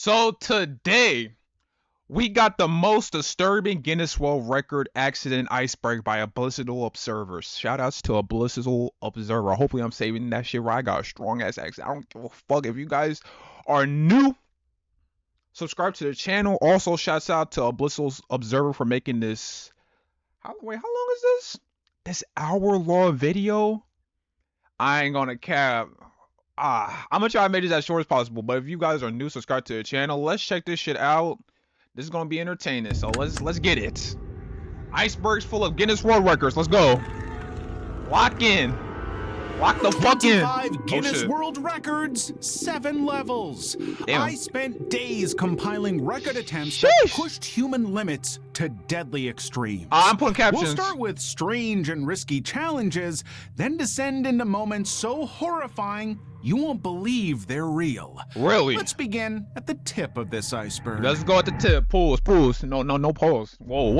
So today we got the most disturbing Guinness World Record accident iceberg by a blissful observer. Shout outs to a blissful observer. Hopefully I'm saving that shit right. I got a strong ass accent. I don't give a fuck if you guys are new. Subscribe to the channel. Also shouts out to a blissful observer for making this. How long is this? This hour-long video? I ain't gonna cap. I'm gonna try to make this as short as possible, but if you guys are new, subscribe to the channel. Let's check this shit out. This is gonna be entertaining, so let's get it. Icebergs full of Guinness World Records. Let's go. Lock in. Lock the fuck in. 25 Guinness World Records, 7 levels. Damn. I spent days compiling record attempts Sheesh. that pushed human limits to deadly extremes. I'm putting captions. We'll start with strange and risky challenges, then descend into moments so horrifying you won't believe they're real. Really? Let's begin at the tip of this iceberg. Let's go at the tip. Pulls. No pulls. Whoa.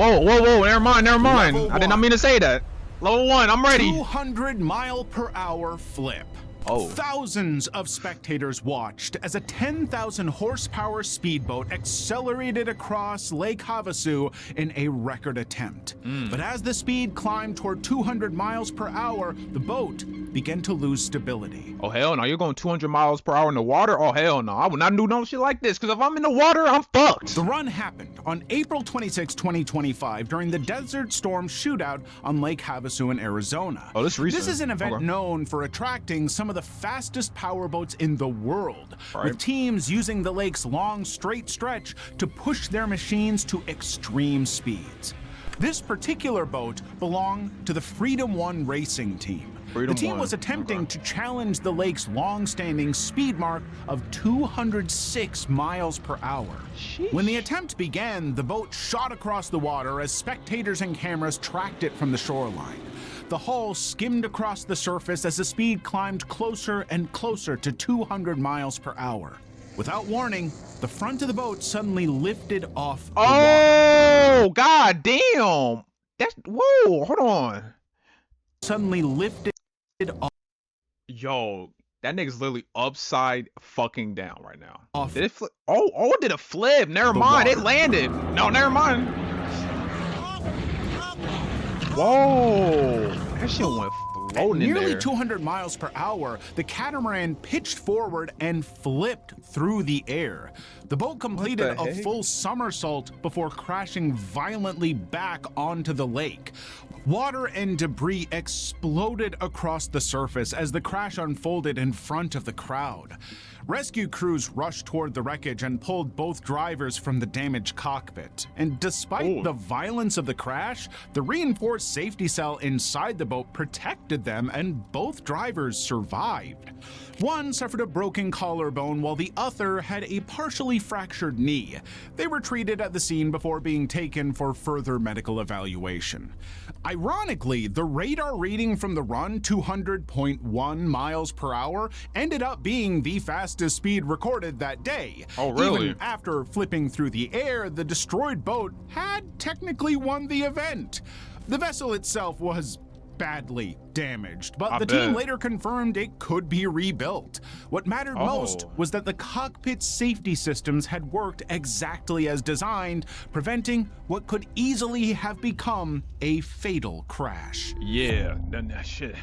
Never mind. I did not mean to say that. Level 1, I'm ready. 200-mile-per-hour flip. Oh. Thousands of spectators watched as a 10,000 horsepower speedboat accelerated across Lake Havasu in a record attempt. But as the speed climbed toward 200 miles per hour, the boat began to lose stability. Oh hell no, you're going 200 miles per hour in the water? Oh hell no, I would not do no shit like this, because if I'm in the water, I'm fucked. The run happened on April 26, 2025 during the Desert Storm shootout on Lake Havasu in Arizona. Oh, this is recent. This is an event known for attracting some of the fastest powerboats in the world, with teams using the lake's long straight stretch to push their machines to extreme speeds. This particular boat belonged to the Freedom 1 racing team. The team was attempting to challenge the lake's long-standing speed mark of 206 miles per hour. Sheesh. When the attempt began, the boat shot across the water as spectators and cameras tracked it from the shoreline. The hull skimmed across the surface as the speed climbed closer and closer to 200 miles per hour. Without warning, the front of the boat suddenly lifted off the water. Oh, god damn. That's, whoa, hold on. Suddenly lifted off. Yo, that nigga's literally upside fucking down right now. Off. Did it flip? Oh, did it flip? Never mind, it landed. No, never mind. Whoa, that shit went floating in there. Nearly 200 miles per hour, the catamaran pitched forward and flipped through the air. The boat completed a full somersault before crashing violently back onto the lake. Water and debris exploded across the surface as the crash unfolded in front of the crowd. Rescue crews rushed toward the wreckage and pulled both drivers from the damaged cockpit. And despite the violence of the crash, the reinforced safety cell inside the boat protected them and both drivers survived. One suffered a broken collarbone while the other had a partially fractured knee. They were treated at the scene before being taken for further medical evaluation. Ironically, the radar reading from the run, 200.1 miles per hour, ended up being the fastest speed recorded that day. Oh, really? Even after flipping through the air, the destroyed boat had technically won the event. The vessel itself was badly damaged, but the team later confirmed it could be rebuilt. What mattered most was that the cockpit safety systems had worked exactly as designed, preventing what could easily have become a fatal crash. Yeah, that shit.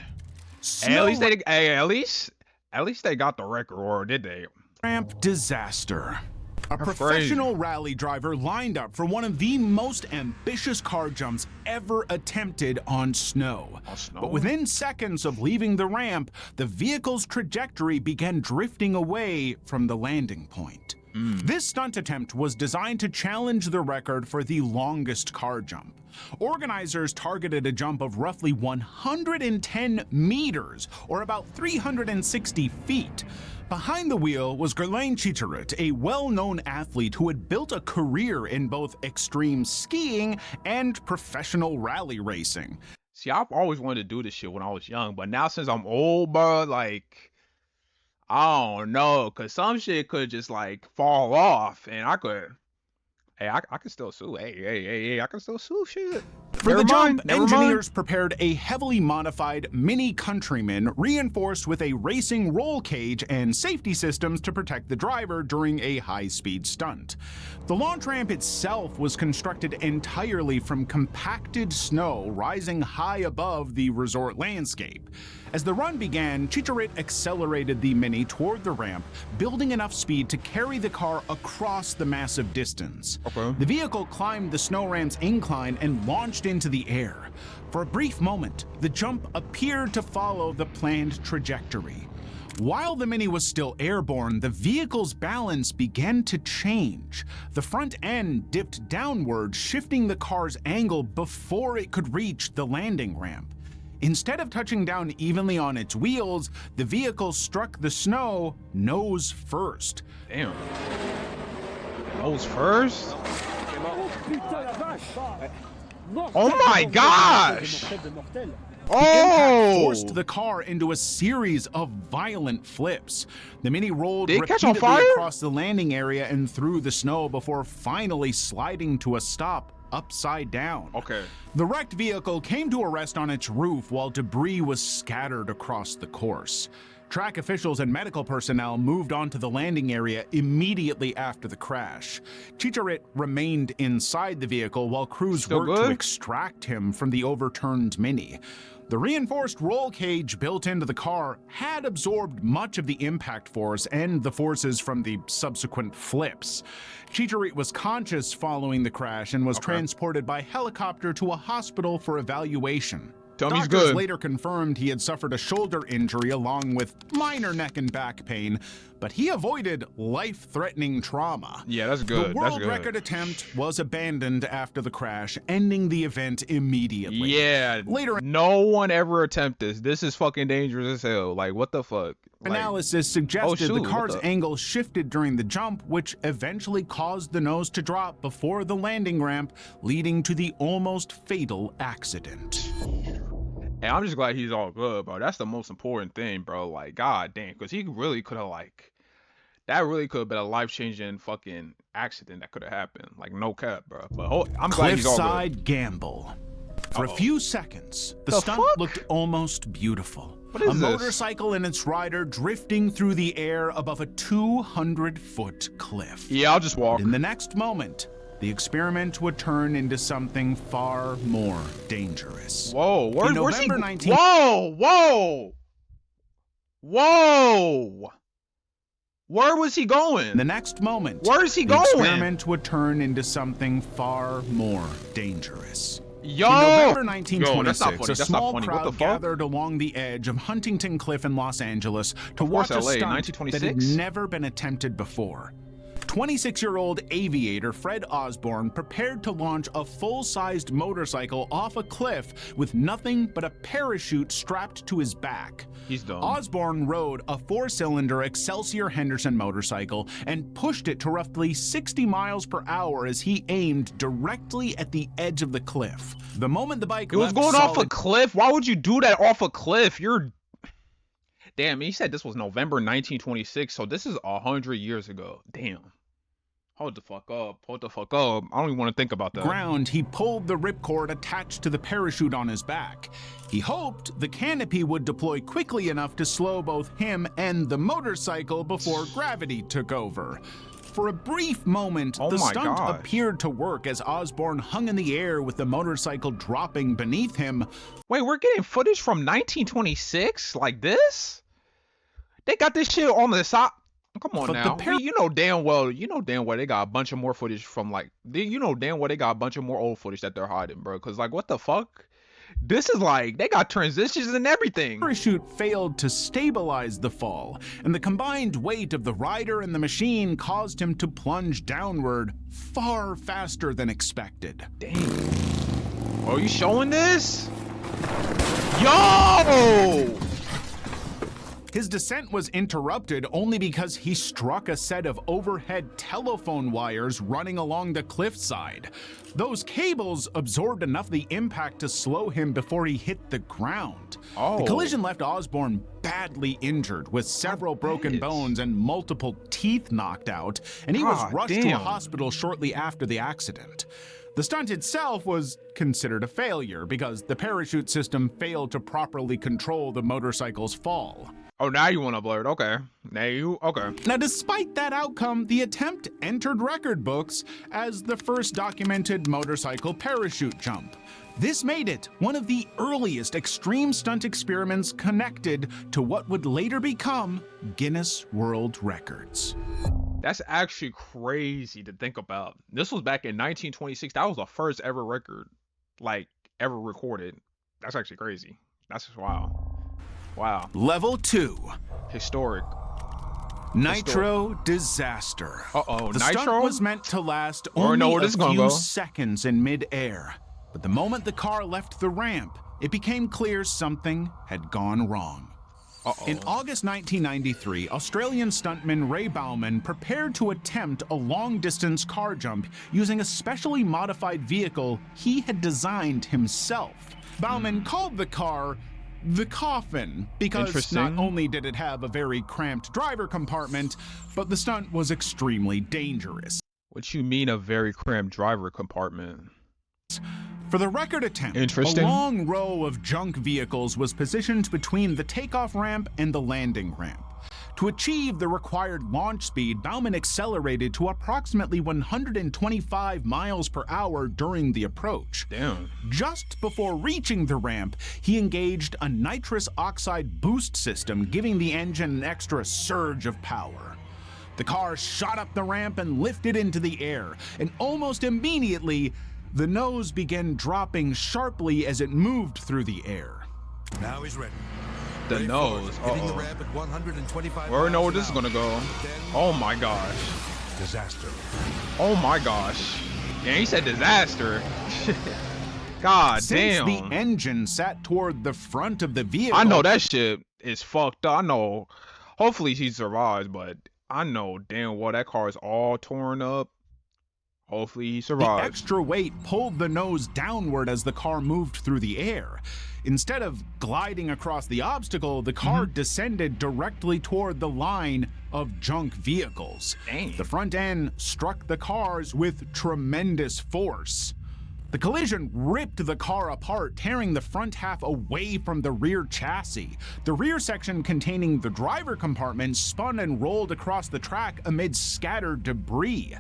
At least they got the record, or did they? Ramp disaster. A professional rally driver lined up for one of the most ambitious car jumps ever attempted on snow. But within seconds of leaving the ramp, the vehicle's trajectory began drifting away from the landing point. This stunt attempt was designed to challenge the record for the longest car jump. Organizers targeted a jump of roughly 110 meters, or about 360 feet. Behind the wheel was Ghislaine Chicharit, a well-known athlete who had built a career in both extreme skiing and professional rally racing. See, I've always wanted to do this shit when I was young, but now since I'm old, bro, like, I don't know, cause some shit could just like fall off, and I could still sue. Hey, I can still sue shit. For the jump, engineers prepared a heavily modified Mini Countryman reinforced with a racing roll cage and safety systems to protect the driver during a high-speed stunt. The launch ramp itself was constructed entirely from compacted snow rising high above the resort landscape. As the run began, Chicharit accelerated the Mini toward the ramp, building enough speed to carry the car across the massive distance. Okay. The vehicle climbed the snow ramp's incline and launched into the air. For a brief moment, the jump appeared to follow the planned trajectory. While the Mini was still airborne, the vehicle's balance began to change. The front end dipped downward, shifting the car's angle before it could reach the landing ramp. Instead of touching down evenly on its wheels, the vehicle struck the snow nose first. Damn. Nose first? Oh my gosh! The impact forced the car into a series of violent flips. The Mini rolled repeatedly across the landing area and through the snow before finally sliding to a stop upside down. Okay. The wrecked vehicle came to a rest on its roof while debris was scattered across the course. Track officials and medical personnel moved on to the landing area immediately after the crash. Chicharit remained inside the vehicle while crews worked to extract him from the overturned Mini. The reinforced roll cage built into the car had absorbed much of the impact force and the forces from the subsequent flips. Chicharit was conscious following the crash and was transported by helicopter to a hospital for evaluation. Doctors later confirmed he had suffered a shoulder injury along with minor neck and back pain, but he avoided life-threatening trauma. Yeah, that's good. The world record attempt was abandoned after the crash, ending the event immediately. Yeah, later, no one ever attempted this. This is fucking dangerous as hell. Like, what the fuck? Analysis suggested the car's angle shifted during the jump, which eventually caused the nose to drop before the landing ramp, leading to the almost fatal accident. And I'm just glad he's all good, bro. That's the most important thing, bro. Like, god damn, because he really could have, like, that really could have been a life-changing fucking accident that could have happened. Like, no cap, bro. But I'm glad he's all good. Cliffside gamble. For a few seconds, the stunt looked almost beautiful. What is a motorcycle and its rider drifting through the air above a 200-foot cliff. Yeah, I'll just walk. But in the next moment, the experiment would turn into something far more dangerous. Whoa, where's he? Whoa! Where was he going? The next moment, where is he going? The experiment would turn into something far more dangerous. Yo! In November 1926, a small crowd gathered along the edge of Huntington Cliff in Los Angeles to watch a stunt that had never been attempted before. 26-year-old aviator Fred Osborne prepared to launch a full-sized motorcycle off a cliff with nothing but a parachute strapped to his back. He's dumb. Osborne rode a 4-cylinder Excelsior Henderson motorcycle and pushed it to roughly 60 miles per hour as he aimed directly at the edge of the cliff. The moment the bike was going off a cliff? Why would you do that off a cliff? You're... Damn, he said this was November 1926, so this is 100 years ago. Damn. Hold the fuck up. Hold the fuck up. I don't even want to think about that. Ground, he pulled the ripcord attached to the parachute on his back. He hoped the canopy would deploy quickly enough to slow both him and the motorcycle before gravity took over. For a brief moment, the stunt appeared to work as Osborne hung in the air with the motorcycle dropping beneath him. Wait, we're getting footage from 1926? Like this? They got this shit on the side. Come on now. You know damn well they got a bunch of more footage from like, you know damn well they got a bunch of more old footage that they're hiding, bro. Cause like, what the fuck? This is like, they got transitions and everything. The parachute failed to stabilize the fall, and the combined weight of the rider and the machine caused him to plunge downward far faster than expected. Damn. Are you showing this? Yo! His descent was interrupted only because he struck a set of overhead telephone wires running along the cliffside. Those cables absorbed enough of the impact to slow him before he hit the ground. The collision left Osborne badly injured, with several broken bones and multiple teeth knocked out, and he was rushed to a hospital shortly after the accident. The stunt itself was considered a failure because the parachute system failed to properly control the motorcycle's fall. Oh, now you want to blur it. Okay. Now, despite that outcome, the attempt entered record books as the first documented motorcycle parachute jump. This made it one of the earliest extreme stunt experiments connected to what would later become Guinness World Records. That's actually crazy to think about. This was back in 1926. That was the first ever record, like, ever recorded. That's actually crazy. That's just wow. Wow. Level 2. Historic. Nitro disaster. Uh-oh, the Nitro? Stunt was meant to last only a few seconds in mid-air. But the moment the car left the ramp, it became clear something had gone wrong. In August 1993, Australian stuntman Ray Bauman prepared to attempt a long-distance car jump using a specially modified vehicle he had designed himself. Bauman called the car the Coffin because not only did it have a very cramped driver compartment, but the stunt was extremely dangerous. What you mean a very cramped driver compartment? For the record attempt, a long row of junk vehicles was positioned between the takeoff ramp and the landing ramp. To achieve the required launch speed, Bauman accelerated to approximately 125 miles per hour during the approach. Damn. Just before reaching the ramp, he engaged a nitrous oxide boost system, giving the engine an extra surge of power. The car shot up the ramp and lifted into the air, and almost immediately, the nose began dropping sharply as it moved through the air. Now he's ready. The nose. Hitting the ramp at 125 we already know where this is gonna go. Oh my gosh. Disaster. Oh my gosh. Yeah, he said disaster. God damn. Since the engine sat toward the front of the vehicle, I know that shit is fucked up. I know. Hopefully he survives, but I know damn well that car is all torn up. Hopefully he survives. The extra weight pulled the nose downward as the car moved through the air. Instead of gliding across the obstacle, the car descended directly toward the line of junk vehicles. Dang. The front end struck the cars with tremendous force. The collision ripped the car apart, tearing the front half away from the rear chassis. The rear section containing the driver compartment spun and rolled across the track amid scattered debris.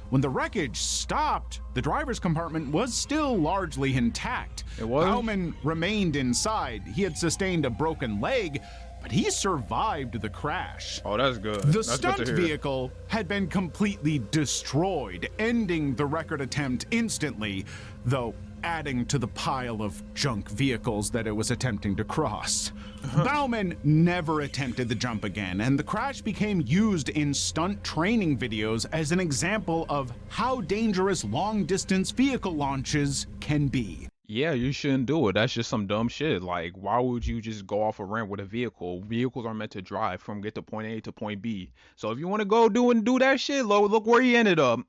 When the wreckage stopped, the driver's compartment was still largely intact. It was? Bauman remained inside. He had sustained a broken leg, but he survived the crash. Oh, that's good. The stunt vehicle had been completely destroyed, ending the record attempt instantly, though adding to the pile of junk vehicles that it was attempting to cross. Bauman never attempted the jump again, and the crash became used in stunt training videos as an example of how dangerous long-distance vehicle launches can be. Yeah, you shouldn't do it. That's just some dumb shit. Like, why would you just go off a ramp with a vehicle? Vehicles are meant to drive from get to point A to point B. So if you want to go do that shit, look where he ended up.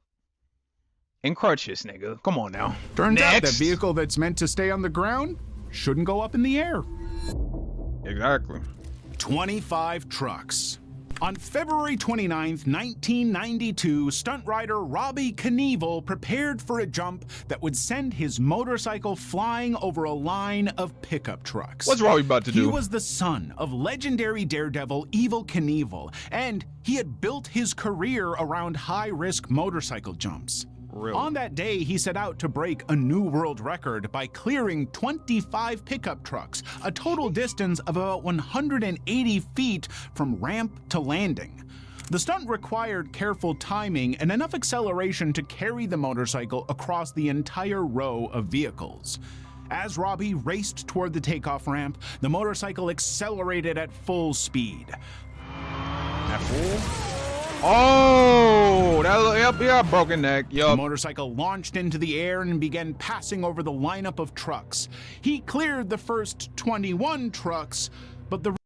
In crutches, nigga. Come on now. Turns out that vehicle that's meant to stay on the ground shouldn't go up in the air. Exactly. 25 trucks. On February 29th, 1992, stunt rider Robbie Knievel prepared for a jump that would send his motorcycle flying over a line of pickup trucks. What's Robbie about to do? He was the son of legendary daredevil Evel Knievel, and he had built his career around high-risk motorcycle jumps. Really? On that day, he set out to break a new world record by clearing 25 pickup trucks, a total distance of about 180 feet from ramp to landing. The stunt required careful timing and enough acceleration to carry the motorcycle across the entire row of vehicles. As Robbie raced toward the takeoff ramp, the motorcycle accelerated at full speed. At full? Oh, yeah, broken neck. Yup. The motorcycle launched into the air and began passing over the lineup of trucks. He cleared the first 21 trucks, but the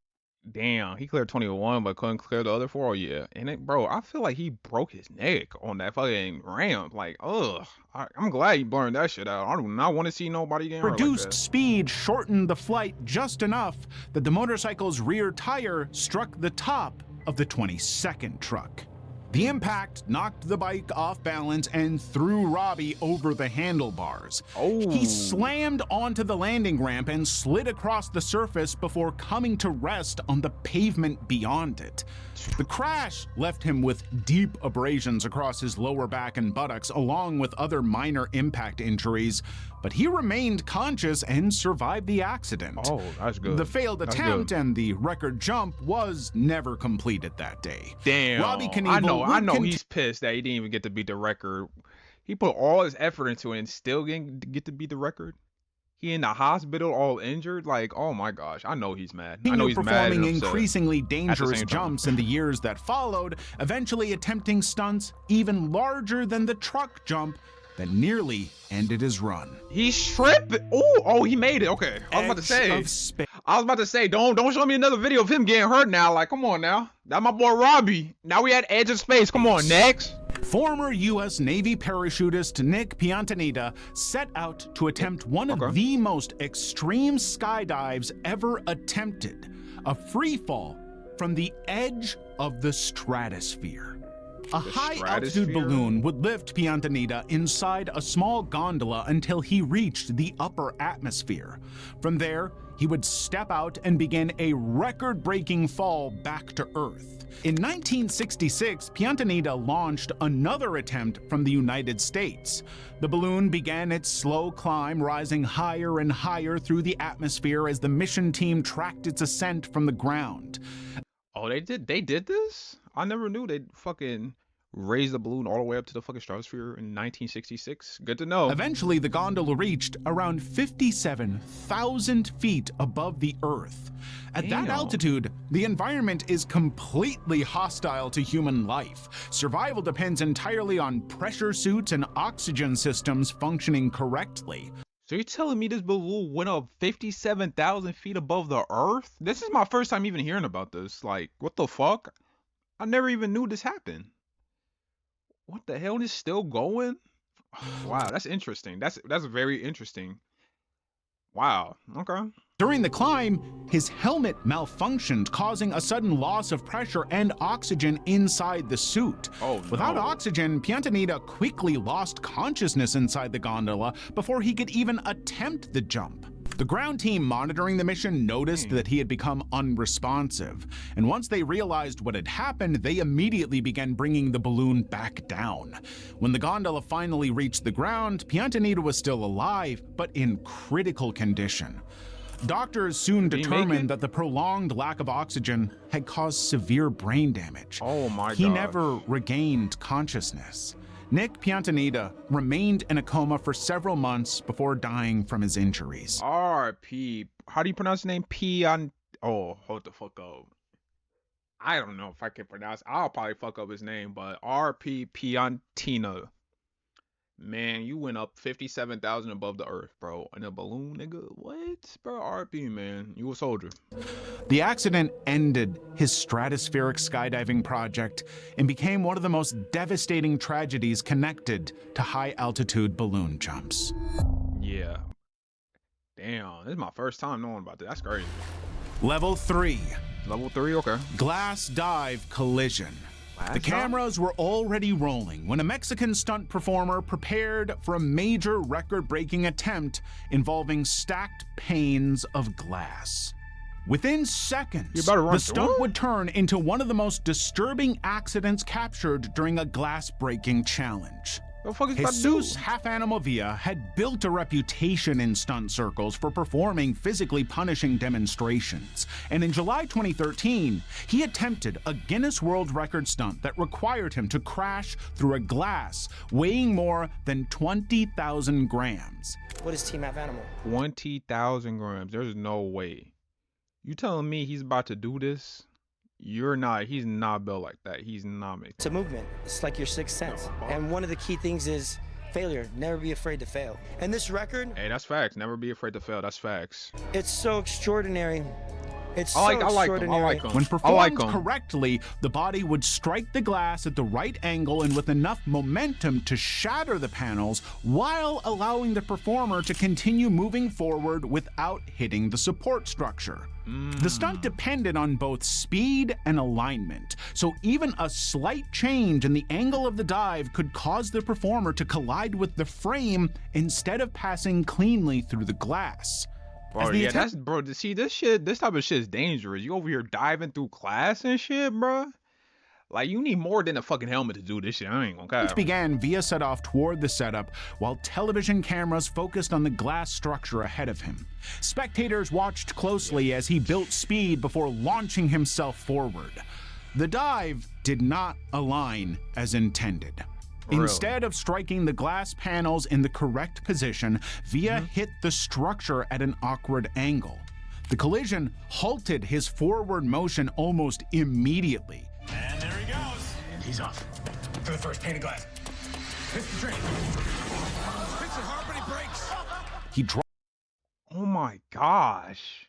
Damn, he cleared 21, but couldn't clear the other four. Oh, yeah, and bro, I feel like he broke his neck on that fucking ramp. Like, ugh, I'm glad he burned that shit out. I do not want to see nobody getting hurt like Reduced that. speed shortened the flight just enough that the motorcycle's rear tire struck the top of the 22nd truck. The impact knocked the bike off balance and threw Robbie over the handlebars. Oh. He slammed onto the landing ramp and slid across the surface before coming to rest on the pavement beyond it. The crash left him with deep abrasions across his lower back and buttocks, along with other minor impact injuries, but he remained conscious and survived the accident. Oh, that's good. The failed That's attempt good. and the record jump was never completed that day. Damn. Robbie Knievel I know would he's pissed that he didn't even get to beat the record. He put all his effort into it and still didn't get to beat the record. He in the hospital all injured. Like, oh my gosh, I know he's mad. I know he's mad performing and upset. increasingly dangerous same time. jumps in the years that followed, eventually attempting stunts even larger than the truck jump that nearly ended his run. He's tripping. Oh, he made it. Okay, I was about to say, don't show me another video of him getting hurt now. Like, come on now. That's my boy Robbie. Now we at edge of space. Come on, next. Former U.S. Navy parachutist Nick Piantanida set out to attempt one of the most extreme skydives ever attempted, a free fall from the edge of the stratosphere. A high-altitude balloon would lift Piantanida inside a small gondola until he reached the upper atmosphere. From there, he would step out and begin a record-breaking fall back to Earth. In 1966, Piantanida launched another attempt from the United States. The balloon began its slow climb, rising higher and higher through the atmosphere as the mission team tracked its ascent from the ground. Oh, they did this? I never knew they'd fucking raise the balloon all the way up to the fucking stratosphere in 1966. Good to know. Eventually, the gondola reached around 57,000 feet above the Earth. At that altitude, the environment is completely hostile to human life. Survival depends entirely on pressure suits and oxygen systems functioning correctly. So you're telling me this balloon went up 57,000 feet above the Earth? This is my first time even hearing about this. Like, what the fuck? I never even knew this happened. What the hell? Is still going? Wow, that's interesting. That's very interesting. Wow. Okay. During the climb, his helmet malfunctioned, causing a sudden loss of pressure and oxygen inside the suit. Oh, Without no. oxygen, Piantanida quickly lost consciousness inside the gondola before he could even attempt the jump. The ground team monitoring the mission noticed that he had become unresponsive, and once they realized what had happened, they immediately began bringing the balloon back down. When the gondola finally reached the ground, Piantanida was still alive, but in critical condition. Doctors soon determined that the prolonged lack of oxygen had caused severe brain damage. Oh my god. He never regained consciousness. Nick Piantanida remained in a coma for several months before dying from his injuries. R.P. How do you pronounce the name? Oh, hold the fuck up. I don't know if I can pronounce. I'll probably fuck up his name, but R.P. Piantina. Man, you went up 57,000 above the Earth, bro. In a balloon, nigga. What? Bro, R.P. man. You a soldier. The accident ended his stratospheric skydiving project and became one of the most devastating tragedies connected to high-altitude balloon jumps. Yeah. Damn, this is my first time knowing about that. That's crazy. Level 3. Level 3, okay. Glass dive collision. The cameras were already rolling when a Mexican stunt performer prepared for a major record-breaking attempt involving stacked panes of glass. Within seconds, the stunt would turn into one of the most disturbing accidents captured during a glass-breaking challenge. Jesus Half-Animal Villa had built a reputation in stunt circles for performing physically punishing demonstrations, and in July 2013, he attempted a Guinness World Record stunt that required him to crash through a glass weighing more than 20,000 grams. What is Team Half-Animal? 20,000 grams. There's no way. You telling me he's about to do this? He's not built like that. He's not made. It's a movement. It's like your sixth sense. And one of the key things is failure. Never be afraid to fail. And this record... Hey, that's facts. Never be afraid to fail. That's facts. It's so extraordinary It's I so like them. extraordinary. I like them. When I like performed them. correctly, the body would strike the glass at the right angle and with enough momentum to shatter the panels while allowing the performer to continue moving forward without hitting the support structure. The stunt depended on both speed and alignment, so even a slight change in the angle of the dive could cause the performer to collide with the frame instead of passing cleanly through the glass. Bro, yeah, that's bro. See, this type of shit is dangerous. You over here diving through glass and shit, bro. Like, you need more than a fucking helmet to do this shit. I ain't gonna care. It began Via set off toward the setup while television cameras focused on the glass structure ahead of him. Spectators watched closely as he built speed before launching himself forward. The dive did not align as intended. Really? Instead of striking the glass panels in the correct position, Via hit the structure at an awkward angle. The collision halted his forward motion almost immediately. And there he goes. And he's off. For the first pane of glass. Hits the train. Hits it hard, but he breaks. He dropped Oh my gosh.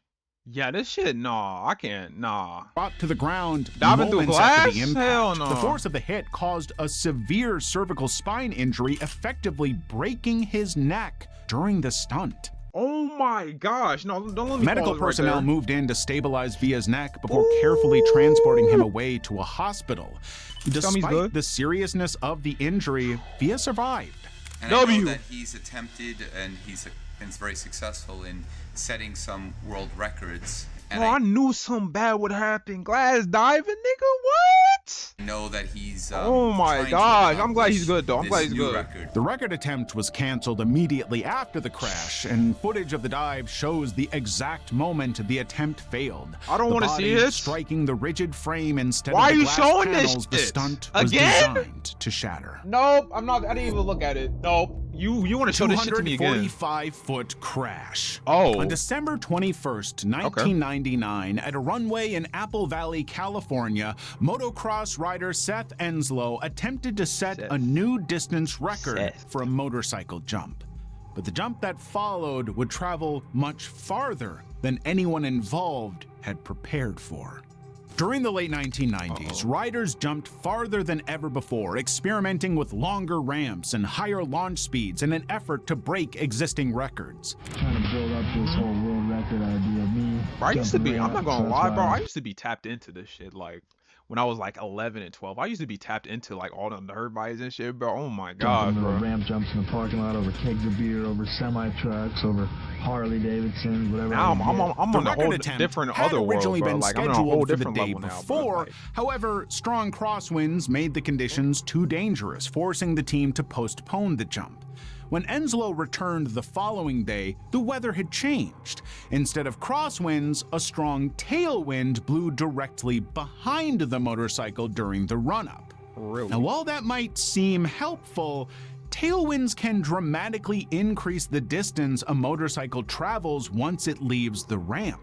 Yeah, this shit, nah, I can't, nah. to the ground Diving through moments after glass? the impact. Hell no. The force of the hit caused a severe cervical spine injury, effectively breaking his neck during the stunt. Oh my gosh. No, don't let me Medical pause right personnel there. moved in to stabilize Via's neck before carefully transporting him away to a hospital. Despite good. the seriousness of the injury, Via survived. And I W. know that he's attempted and he's been very successful in setting some world records. And Bro, I knew something bad would happen. Glass diving, nigga, what? I know that he's Oh my trying to gosh. I'm glad he's accomplish good, though. I'm this glad he's new good. record. The record attempt was canceled immediately after the crash, and footage of the dive shows the exact moment the attempt failed. I don't The wanna see body it. striking the rigid frame instead Why of are the you glass showing this panels, the shit? stunt was Again? designed to shatter. Nope, I'm not. I didn't even look at it. Nope. You want to show this shit to me again? 245-foot crash. Oh. On December 21st, 1999, at a runway in Apple Valley, California, motocross rider Seth Enslow attempted to set a new distance record for a motorcycle jump. But the jump that followed would travel much farther than anyone involved had prepared for. During the late 1990s, riders jumped farther than ever before, experimenting with longer ramps and higher launch speeds in an effort to break existing records. Trying to build up this whole world record idea of me. Bro, I used to be, I'm not gonna lie, bro. I I used to be tapped into this shit. Like, when I was like 11 and 12, I used to be tapped into like all the nerd bikes and shit, bro. Oh my god, little bro. ramp jumps in the parking lot over kegs of beer, over semi trucks, over Harley Davidson, whatever. Now I'm The on a record whole attempt different had other world, originally bro. been Like, I'm on a scheduled whole for the different day level now, bro. before. Like, However, strong crosswinds made the conditions too dangerous, forcing the team to postpone the jump. When Enslow returned the following day, the weather had changed. Instead of crosswinds, a strong tailwind blew directly behind the motorcycle during the run-up. really? Now, while that might seem helpful, tailwinds can dramatically increase the distance a motorcycle travels once it leaves the ramp.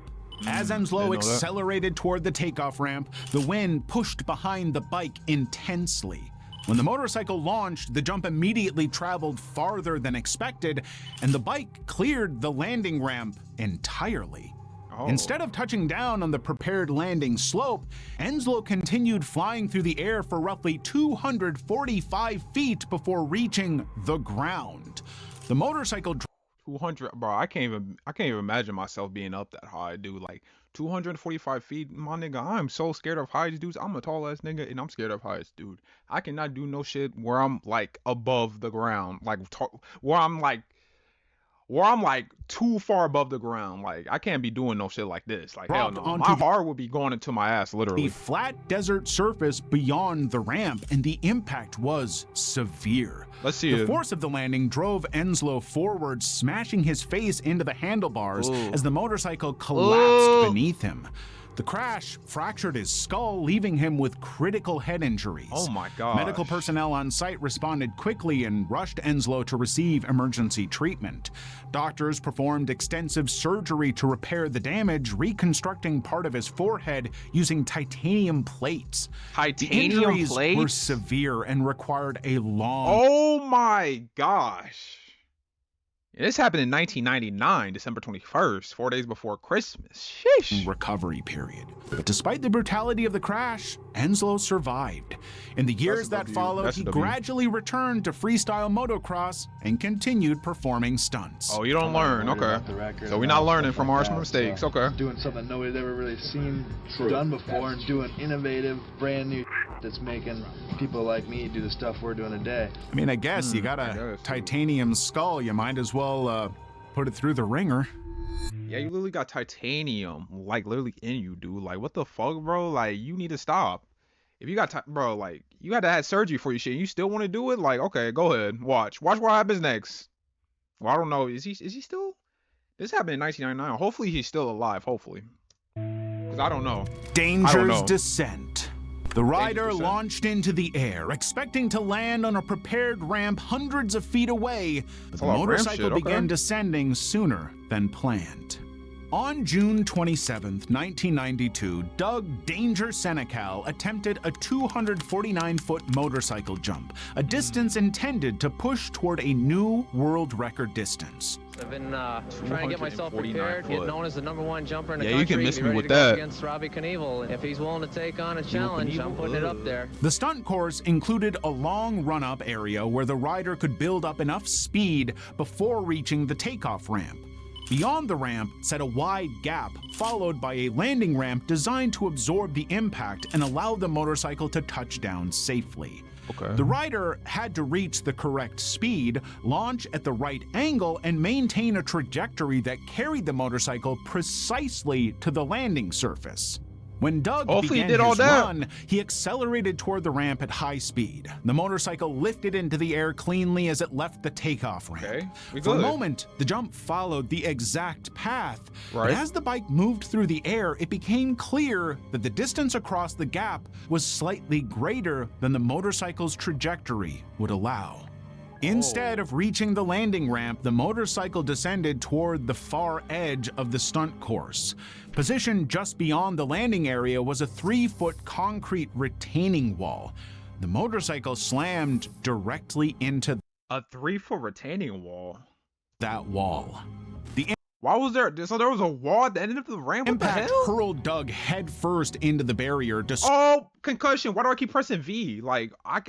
As Enslow didn't know that. accelerated toward the takeoff ramp, the wind pushed behind the bike intensely. When the motorcycle launched, the jump immediately traveled farther than expected, and the bike cleared the landing ramp entirely. Oh. Instead of touching down on the prepared landing slope, Enslow continued flying through the air for roughly 245 feet before reaching the ground. The motorcycle 200, bro. I can't even imagine myself being up that high, dude. Like 245 feet, my nigga. I'm so scared of heights, dudes. I'm a tall ass nigga, and I'm scared of heights, dude. I cannot do no shit where I'm like above the ground, like where I'm like too far above the ground. Like, I can't be doing no shit like this. Like, hell no. Dropped My onto the- heart would be going into my ass, a literally. flat desert surface beyond the ramp, and the impact was severe. Let's see The it. force of the landing drove Enslow forward, smashing his face into the handlebars as the motorcycle collapsed beneath him. The crash fractured his skull, leaving him with critical head injuries. Oh my gosh. Medical personnel on site responded quickly and rushed Enslow to receive emergency treatment. Doctors performed extensive surgery to repair the damage, reconstructing part of his forehead using titanium plates. Titanium the injuries plates? were severe and required a long Oh my gosh. This happened in 1999, December 21st, 4 days before Christmas. Sheesh. Recovery period. But despite the brutality of the crash, Enslow survived. In the years that followed, he gradually returned to freestyle motocross and continued performing stunts. Oh, you don't learn. Okay. So we're not learning from our mistakes. Okay. Doing something nobody's ever really seen, done before, and doing innovative, brand new that's making people like me do the stuff we're doing today. I mean, I guess you got a titanium skull, you might as well put it through the ringer. Yeah, you literally got titanium, like, literally in you, dude. Like, what the fuck, bro? Like, you need to stop. If you got, bro, like, you had to have surgery for your shit, and you still want to do it? Like, okay, go ahead. Watch what happens next. Well, I don't know. Is he still? This happened in 1999. Hopefully, he's still alive. Hopefully. Because I don't know. Danger's descent. The rider launched into the air, expecting to land on a prepared ramp hundreds of feet away, but the motorcycle began descending sooner than planned. On June 27, 1992, Doug Danger Senecal attempted a 249-foot motorcycle jump, a distance intended to push toward a new world record distance. I've been trying to get myself prepared, get known as the #1 jumper in the country. Yeah, you can miss me with that. Against Robbie Knievel. If he's willing to take on a challenge, I'm putting it up there. The stunt course included a long run-up area where the rider could build up enough speed before reaching the takeoff ramp. Beyond the ramp sat a wide gap, followed by a landing ramp designed to absorb the impact and allow the motorcycle to touch down safely. Okay. The rider had to reach the correct speed, launch at the right angle, and maintain a trajectory that carried the motorcycle precisely to the landing surface. When Doug began his run, he accelerated toward the ramp at high speed. The motorcycle lifted into the air cleanly as it left the takeoff ramp. For a moment, the jump followed the exact path. But as the bike moved through the air, it became clear that the distance across the gap was slightly greater than the motorcycle's trajectory would allow. Instead of reaching the landing ramp, the motorcycle descended toward the far edge of the stunt course. Positioned just beyond the landing area was a 3-foot concrete retaining wall. The motorcycle slammed directly into a 3-foot retaining wall. That wall. Why was there? So there was a wall at the end of the ramp? What the hell? Impact hurled Doug headfirst into the barrier. Oh, concussion. Why do I keep pressing V? Like, I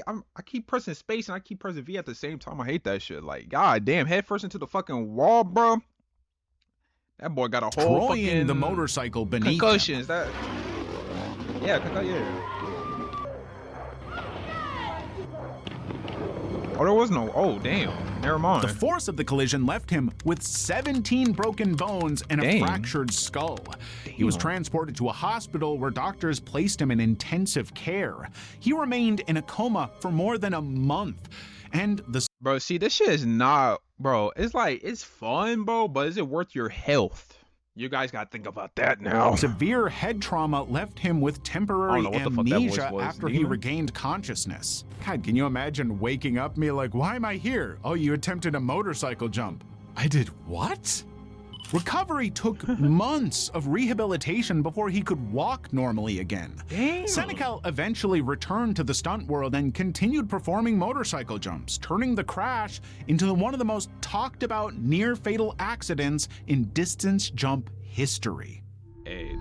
keep pressing space and I keep pressing V at the same time. I hate that shit. Like, god damn, headfirst into the fucking wall, bro. That boy got a whole fucking the motorcycle beneath concussions. him. Yeah. Oh, there was no. Oh, damn. Never mind. The force of the collision left him with 17 broken bones and a fractured skull. He was transported to a hospital where doctors placed him in intensive care. He remained in a coma for more than a month. And bro, see, this shit is not, bro. It's like, it's fun, bro, but is it worth your health? You guys gotta think about that now. Severe head trauma left him with temporary amnesia after he regained consciousness. God, can you imagine waking up and be like, why am I here? Oh, you attempted a motorcycle jump. I did what? Recovery took months of rehabilitation before he could walk normally again. Damn. Senecal eventually returned to the stunt world and continued performing motorcycle jumps, turning the crash into one of the most talked about near-fatal accidents in distance jump history. Hey,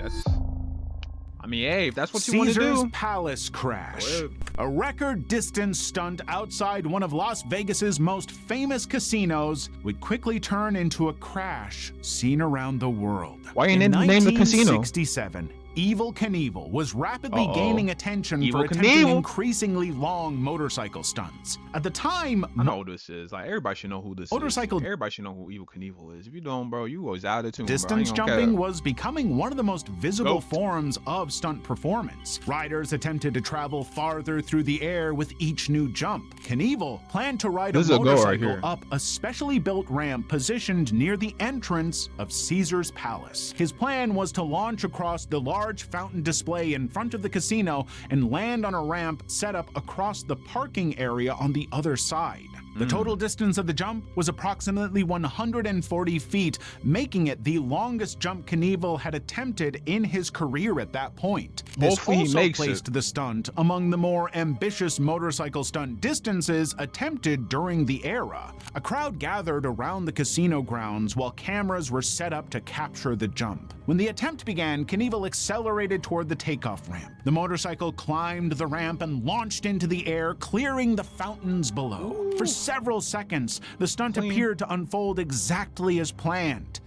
if that's what you want to do. Caesar's Palace crash. A record distance stunt outside one of Las Vegas's most famous casinos would quickly turn into a crash seen around the world. Why you name the casino? 1967, Evel Knievel was rapidly gaining attention for attempting increasingly long motorcycle stunts. At the time, I know who this is. Like, everybody should know who this is. Everybody should know who Evel Knievel is. If you don't, bro, you always out of tune. Distance jumping was becoming one of the most visible forms of stunt performance. Riders attempted to travel farther through the air with each new jump. Knievel planned to ride a motorcycle up a specially built ramp positioned near the entrance of Caesar's Palace. His plan was to launch across the large fountain display in front of the casino and land on a ramp set up across the parking area on the other side. The total distance of the jump was approximately 140 feet, making it the longest jump Knievel had attempted in his career at that point. This Hopefully he also makes placed the stunt among the more ambitious motorcycle stunt distances attempted during the era. A crowd gathered around the casino grounds while cameras were set up to capture the jump. When the attempt began, Knievel accelerated toward the takeoff ramp. The motorcycle climbed the ramp and launched into the air, clearing the fountains below. For several seconds, the stunt appeared to unfold exactly as planned.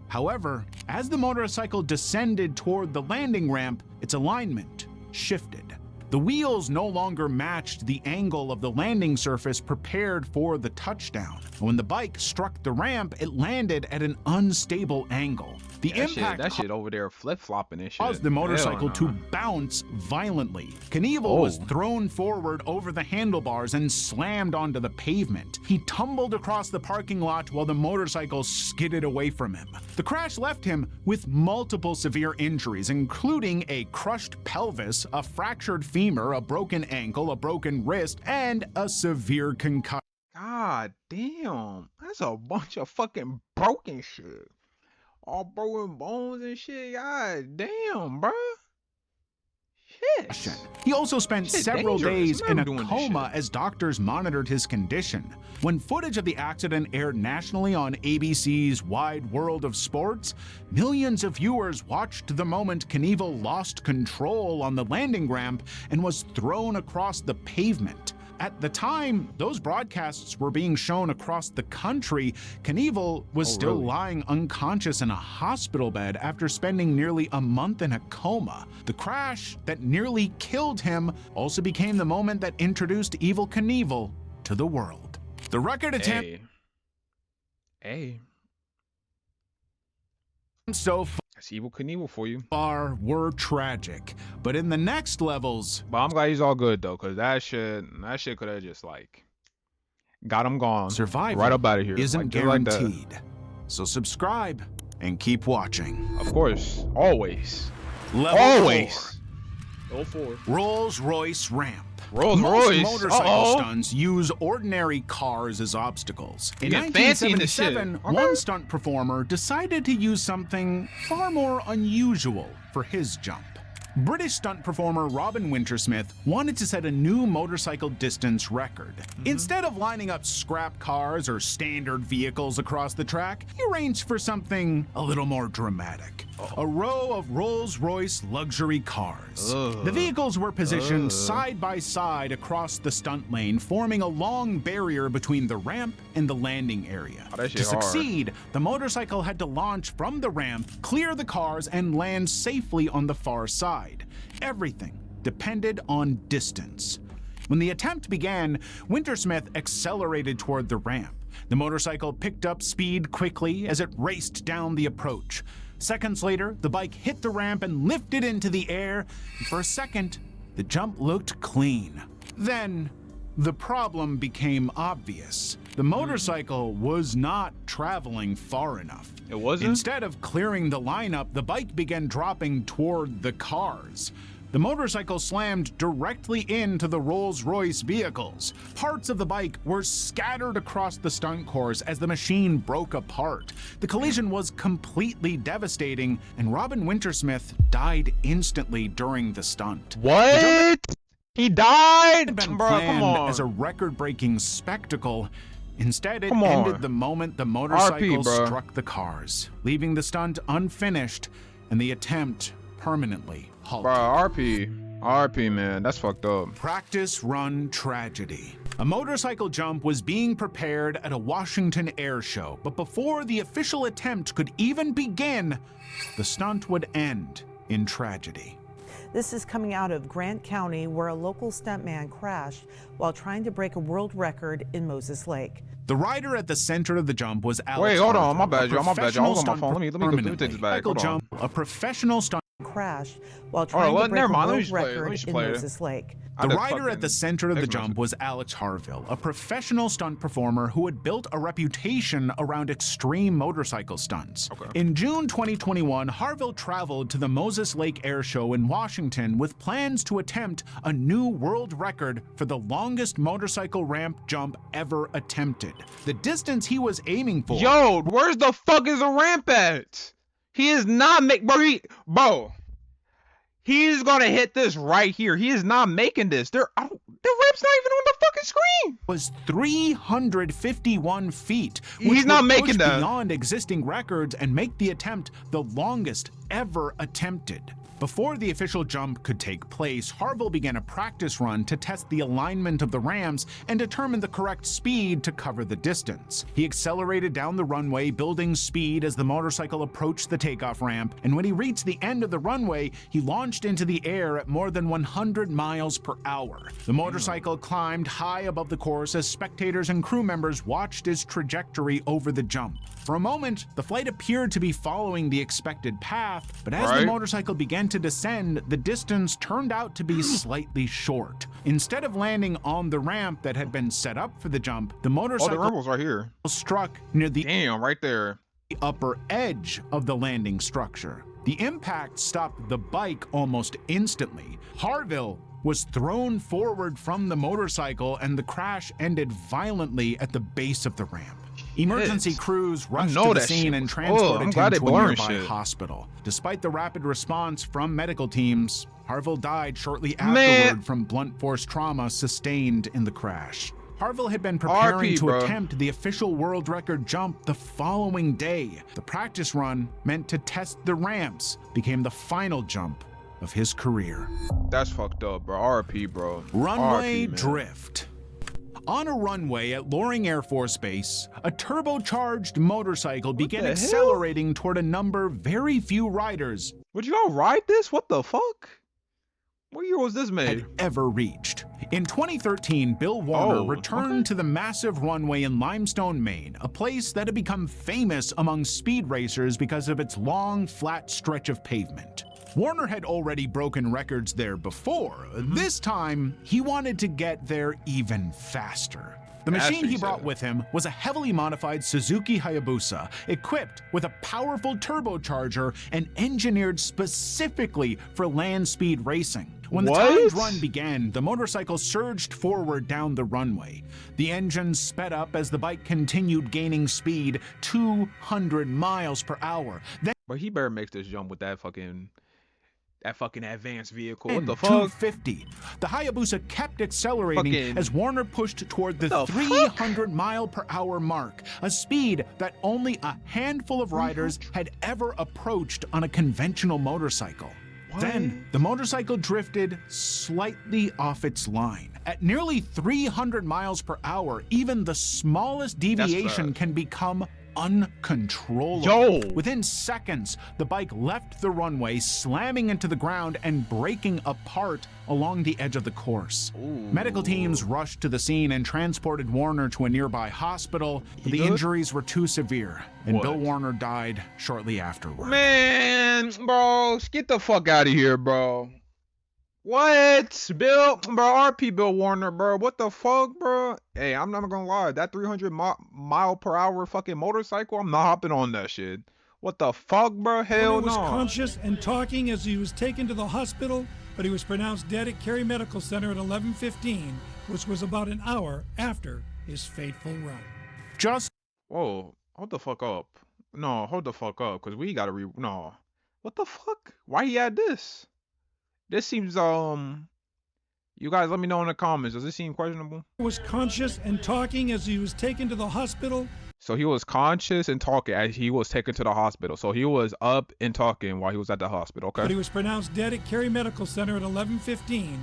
However, as the motorcycle descended toward the landing ramp, its alignment shifted. The wheels no longer matched the angle of the landing surface prepared for the touchdown. When the bike struck the ramp, it landed at an unstable angle. The impact that shit over there flip-flopping and shit. caused the motorcycle to bounce violently. Knievel was thrown forward over the handlebars and slammed onto the pavement. He tumbled across the parking lot while the motorcycle skidded away from him. The crash left him with multiple severe injuries, including a crushed pelvis, a fractured femur, a broken ankle, a broken wrist, and a severe concussion. God damn. That's a bunch of fucking broken shit. All broken bones and shit. God damn, bruh. Shit. He also spent several days in a doing this coma as doctors monitored his condition. When footage of the accident aired nationally on ABC's Wide World of Sports, millions of viewers watched the moment Knievel lost control on the landing ramp and was thrown across the pavement. At the time those broadcasts were being shown across the country, Knievel was still lying unconscious in a hospital bed after spending nearly a month in a coma. The crash that nearly killed him also became the moment that introduced Evel Knievel to the world. The record attempt so That's Evel Knievel for you. far were tragic, but in the next levels, But I'm glad he's all good though, cause that shit could have just like got him gone. survival right up out of here. isn't Like, just like that. guaranteed. So subscribe and keep watching. Of course, always. Level Always. 4. Rolls-Royce ramp. Rolls Most Royce. motorcycle stunts use ordinary cars as obstacles. In You get fancy in this shit. 1977, one stunt performer decided to use something far more unusual for his jump. British stunt performer Robin Wintersmith wanted to set a new motorcycle distance record. Instead of lining up scrap cars or standard vehicles across the track, he arranged for something a little more dramatic. A row of Rolls-Royce luxury cars. The vehicles were positioned side by side across the stunt lane, forming a long barrier between the ramp and the landing area. That To shit hard. succeed, the motorcycle had to launch from the ramp, clear the cars, and land safely on the far side. Everything depended on distance. When the attempt began, Wintersmith accelerated toward the ramp. The motorcycle picked up speed quickly as it raced down the approach. Seconds later, the bike hit the ramp and lifted into the air. And for a second, the jump looked clean. Then, the problem became obvious. The motorcycle was not traveling far enough. It wasn't? Instead of clearing the lineup, the bike began dropping toward the cars. The motorcycle slammed directly into the Rolls-Royce vehicles. Parts of the bike were scattered across the stunt course as the machine broke apart. The collision was completely devastating, and Robin Wintersmith died instantly during the stunt. What? He died? It had been Bro, come planned on. as a record-breaking spectacle. Instead, it Come on. ended the moment the motorcycle bro. struck the cars, leaving the stunt unfinished and the attempt permanently halted. Bro, RP, man. That's fucked up. Practice run tragedy. A motorcycle jump was being prepared at a Washington air show, but before the official attempt could even begin, the stunt would end in tragedy. This is coming out of Grant County, where a local stuntman crashed while trying to break a world record in Moses Lake. The rider at the center of the jump was Alex. Wait, hold on. Arthur, My bad, a y'all. My bad, y'all. I was on my professional phone. Let me stunt take this back. motorcycle Hold on. jump, a professional stunt Crashed while trying to break never a mind. Let me world just play it. Let me record just in play it. Moses Lake. The rider at the center of the jump was Alex Harville, a professional stunt performer who had built a reputation around extreme motorcycle stunts. In June 2021, Harville traveled to the Moses Lake Air Show in Washington with plans to attempt a new world record for the longest motorcycle ramp jump ever attempted. The distance he was aiming for... Yo, where's the fuck is the ramp at? He is not bro. He's gonna hit this right here. He is not making this. The ramp's not even on the fucking screen. Was 351 feet. He's not making that. Beyond existing records and make the attempt the longest ever attempted. Before the official jump could take place, Harville began a practice run to test the alignment of the ramps and determine the correct speed to cover the distance. He accelerated down the runway, building speed as the motorcycle approached the takeoff ramp, and when he reached the end of the runway, he launched into the air at more than 100 miles per hour. The motorcycle climbed high above the course as spectators and crew members watched his trajectory over the jump. For a moment, the flight appeared to be following the expected path, but as the motorcycle began to descend, the distance turned out to be slightly short. Instead of landing on the ramp that had been set up for the jump, the motorcycle right here. Struck near the right there. Upper edge of the landing structure. The impact stopped the bike almost instantly. Harville was thrown forward from the motorcycle and the crash ended violently at the base of the ramp. Emergency crews rushed to the scene and transported him to a nearby hospital. Despite the rapid response from medical teams, Harville died shortly afterward from blunt force trauma sustained in the crash. Harville had been preparing to attempt the official world record jump the following day. The practice run, meant to test the ramps, became the final jump of his career. That's fucked up, bro. RP, bro. Runway drift. On a runway at Loring Air Force Base, a turbocharged motorcycle began accelerating toward a number very few riders would you all ride this? What the fuck? What year was this made? Had ever reached. In 2013, Bill Warner returned to the massive runway in Limestone, Maine, a place that had become famous among speed racers because of its long, flat stretch of pavement. Warner had already broken records there before. This time, he wanted to get there even faster. The machine he brought with him was a heavily modified Suzuki Hayabusa, equipped with a powerful turbocharger and engineered specifically for land speed racing. When the timed run began, the motorcycle surged forward down the runway. The engine sped up as the bike continued gaining speed, 200 miles per hour. But he better make this jump with that fucking advanced vehicle. What the fuck? 250. The Hayabusa kept accelerating as Warner pushed toward the 300 mile per hour mark, a speed that only a handful of riders had ever approached on a conventional motorcycle. Then the motorcycle drifted slightly off its line. At nearly 300 miles per hour, even the smallest deviation can become uncontrollable. Within seconds, the bike left the runway, slamming into the ground and breaking apart along the edge of the course. Medical teams rushed to the scene and transported Warner to a nearby hospital, but the injuries were too severe, and Bill Warner died shortly afterward. Man, bro, get the fuck out of here, bro. What? Bro, RP Bill Warner, bro. What the fuck, bro? Hey, I'm not gonna lie. That 300 mile per hour fucking motorcycle, I'm not hopping on that shit. What the fuck, bro? Hell no. He was conscious and talking as he was taken to the hospital, but he was pronounced dead at Cary Medical Center at 11:15, which was about an hour after his fateful run. Whoa, hold the fuck up. No, hold the fuck up, because we gotta no. What the fuck? Why he had this? This seems, you guys let me know in the comments. Does this seem questionable? He was conscious and talking as he was taken to the hospital. So he was conscious and talking as he was taken to the hospital. So he was up and talking while he was at the hospital, okay? But he was pronounced dead at Cary Medical Center at 11:15.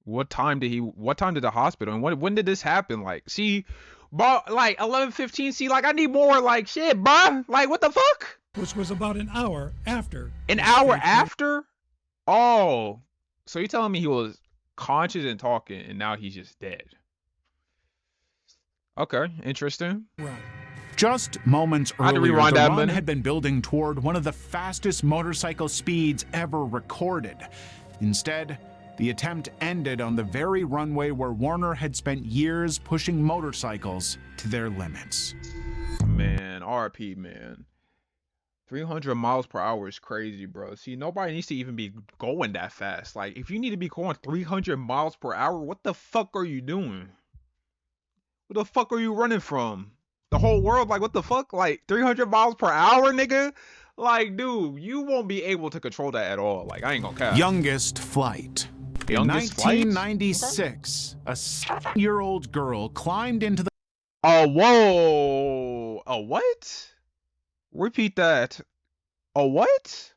What time did the hospital, and when did this happen? Like, see, bro, like 11:15, see, like I need more, like, shit, bro. Like, what the fuck? Which was about an hour after. An hour after? Oh, so you're telling me he was conscious and talking, and now he's just dead? Okay, interesting. Right. Just moments earlier, the run had been building toward one of the fastest motorcycle speeds ever recorded. Instead, The attempt ended on the very runway where Warner had spent years pushing motorcycles to their limits. Man, RP, man. 300 miles per hour is crazy, bro. See, nobody needs to even be going that fast. Like, if you need to be going 300 miles per hour, what the fuck are you doing? What the fuck are you running from? The whole world? Like, what the fuck? Like, 300 miles per hour, nigga? Like, dude, you won't be able to control that at all. Like, I ain't gonna cap. Youngest flight. In 1996, a 7-year-old girl climbed into the... Oh, whoa. A what? Repeat that. A what?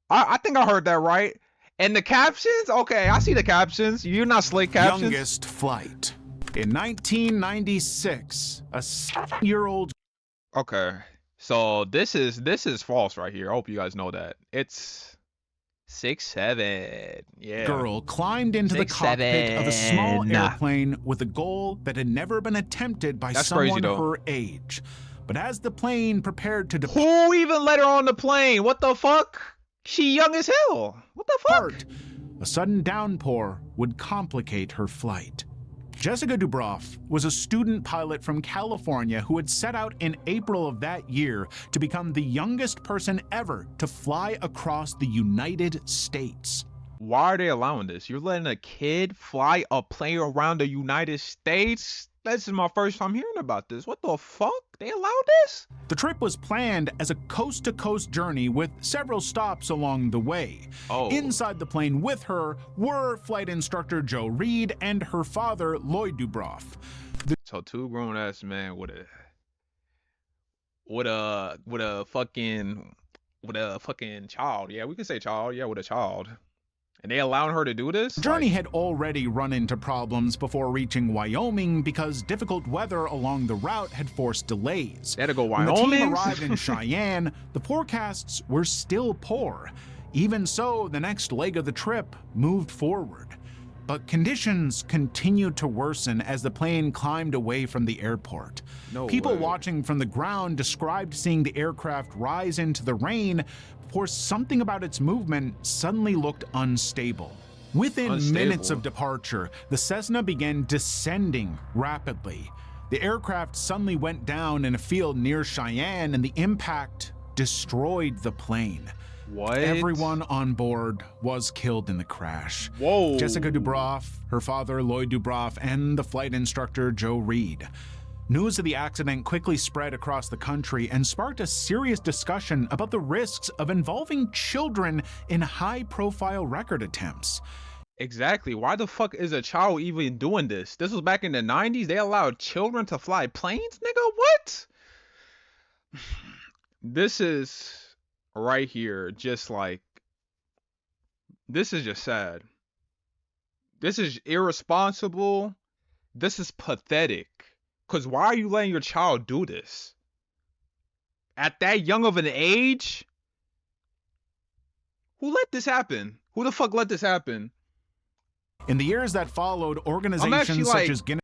I think I heard that right. And the captions? Okay, I see the captions. You're not slick captions. Youngest flight. In 1996, a 7-year-old... Okay, so this is false right here. I hope you guys know that. It's 6'7". Yeah. Girl climbed into the cockpit of a small airplane with a goal that had never been attempted by someone her age. But as the plane prepared to depart... Who even let her on the plane? What the fuck? She young as hell. What the fuck? A sudden downpour would complicate her flight. Jessica Dubroff was a student pilot from California who had set out in April of that year to become the youngest person ever to fly across the United States. Why are they allowing this? You're letting a kid fly a plane around the United States? This is my first time hearing about this. What the fuck? They allowed this? The trip was planned as a coast-to-coast journey with several stops along the way. Inside the plane with her were flight instructor Joe Reed and her father, Lloyd Dubroff. So two grown-ass men with a fucking child. Yeah, we can say child. Yeah, with a child. And they allowed her to do this? The journey had already run into problems before reaching Wyoming because difficult weather along the route had forced delays. They had to go Wyoming? When the team arrived in Cheyenne, the forecasts were still poor. Even so, the next leg of the trip moved forward. But conditions continued to worsen as the plane climbed away from the airport. People watching from the ground described seeing the aircraft rise into the rain before something about its movement suddenly looked unstable. Within minutes of departure, the Cessna began descending rapidly. The aircraft suddenly went down in a field near Cheyenne, and the impact destroyed the plane. What? Everyone on board was killed in the crash. Whoa. Jessica Dubroff, her father Lloyd Dubroff, and the flight instructor Joe Reed. News of the accident quickly spread across the country and sparked a serious discussion about the risks of involving children in high-profile record attempts. Exactly. Why the fuck is a child even doing this? This was back in the 90s. They allowed children to fly planes, nigga? What? This is right here, just like, this is just sad. This is irresponsible. This is pathetic. Because why are you letting your child do this? At that young of an age? Who let this happen? Who the fuck let this happen? In the years that followed, organizations such as Guinness...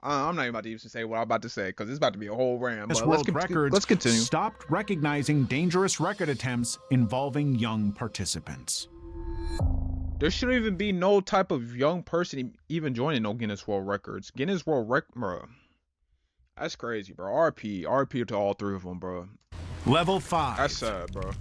I'm not even about to even say what I'm about to say because it's about to be a whole rant. But World Records let's continue. Stopped recognizing dangerous record attempts involving young participants. There shouldn't even be no type of young person even joining no Guinness World Records. Guinness World Record, bro. That's crazy, bro. RP to all three of them, bro. Level 5. That's sad, bro.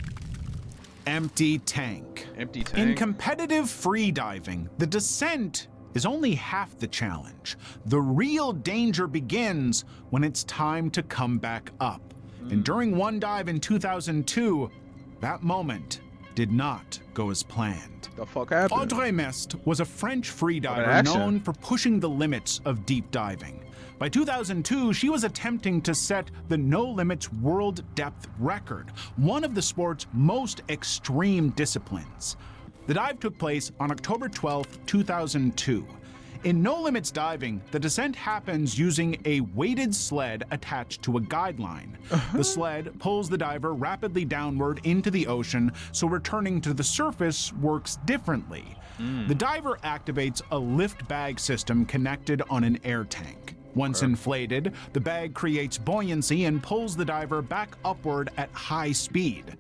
Empty tank. Empty tank. In competitive free diving, the descent is only half the challenge. The real danger begins when it's time to come back up. And during one dive in 2002, that moment did not go as planned. The fuck happened? Audrey Mest was a French freediver known for pushing the limits of deep diving. By 2002, she was attempting to set the No Limits World Depth Record, one of the sport's most extreme disciplines. The dive took place on October 12, 2002. In No Limits diving, the descent happens using a weighted sled attached to a guideline. The sled pulls the diver rapidly downward into the ocean, so returning to the surface works differently. The diver activates a lift bag system connected on an air tank. Once inflated, the bag creates buoyancy and pulls the diver back upward at high speed.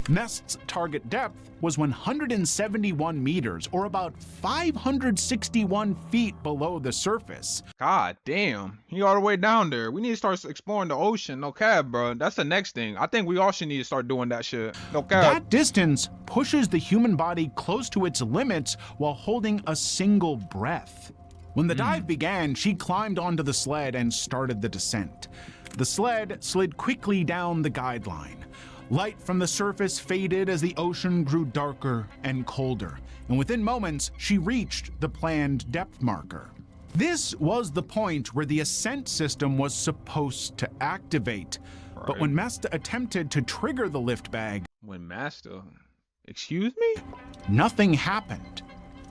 Nest's target depth was 171 meters, or about 561 feet below the surface. God damn, he all the way down there. We need to start exploring the ocean. No cap, bro. That's the next thing. I think we all should need to start doing that shit. No cap. That distance pushes the human body close to its limits while holding a single breath. When the dive began, she climbed onto the sled and started the descent. The sled slid quickly down the guideline. Light from the surface faded as the ocean grew darker and colder, and within moments, she reached the planned depth marker. This was the point where the ascent system was supposed to activate. Right. But when Mesta attempted to trigger the lift bag, excuse me? Nothing happened.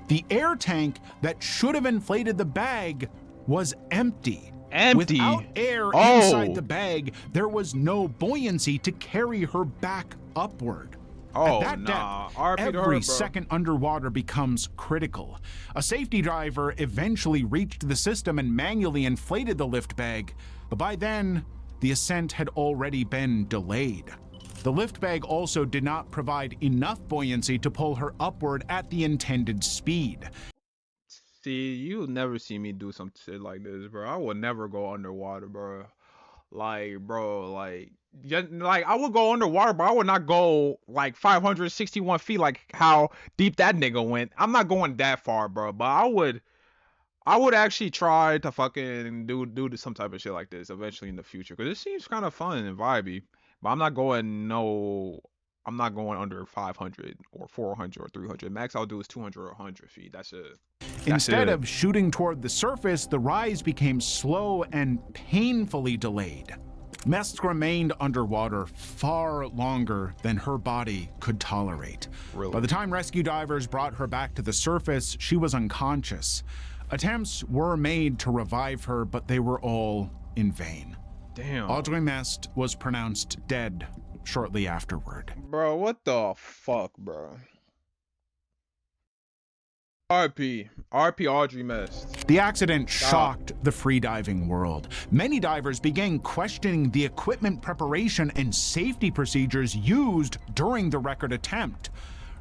The air tank that should have inflated the bag was empty. Without air inside the bag, there was no buoyancy to carry her back upward. At that depth, every second underwater becomes critical. A safety diver eventually reached the system and manually inflated the lift bag, but by then, the ascent had already been delayed. The lift bag also did not provide enough buoyancy to pull her upward at the intended speed. See, you'll never see me do some shit like this, bro. I would never go underwater, bro. Like, bro, I would go underwater, but I would not go like 561 feet, like how deep that nigga went. I'm not going that far, bro. But I would actually try to fucking do some type of shit like this eventually in the future, because it seems kind of fun and vibey. But I'm not going under 500 or 400 or 300. Max I'll do is 200 or 100 feet. That's it. Instead of shooting toward the surface, the rise became slow and painfully delayed. Mest remained underwater far longer than her body could tolerate. Really? By the time rescue divers brought her back to the surface, she was unconscious. Attempts were made to revive her, but they were all in vain. Damn. Audrey Mest was pronounced dead shortly afterward. Bro, what the fuck, bro? RP Audrey Mest. The accident shocked the freediving world. Many divers began questioning the equipment preparation and safety procedures used during the record attempt.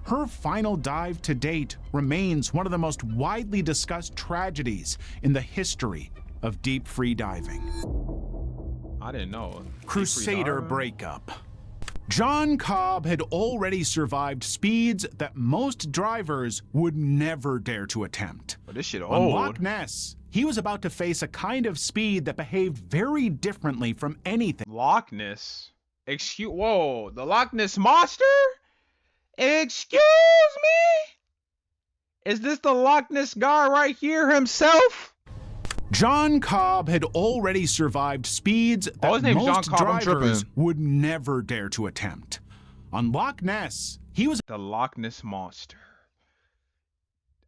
Her final dive to date remains one of the most widely discussed tragedies in the history of deep freediving. I didn't know. Crusader breakup. John Cobb had already survived speeds that most drivers would never dare to attempt. But this shit On old. Loch Ness, he was about to face a kind of speed that behaved very differently from anything. Loch Ness? Whoa, the Loch Ness monster? Excuse me? Is this the Loch Ness guy right here himself? John Cobb had already survived speeds that most drivers would never dare to attempt. On Loch Ness, he was the Loch Ness monster.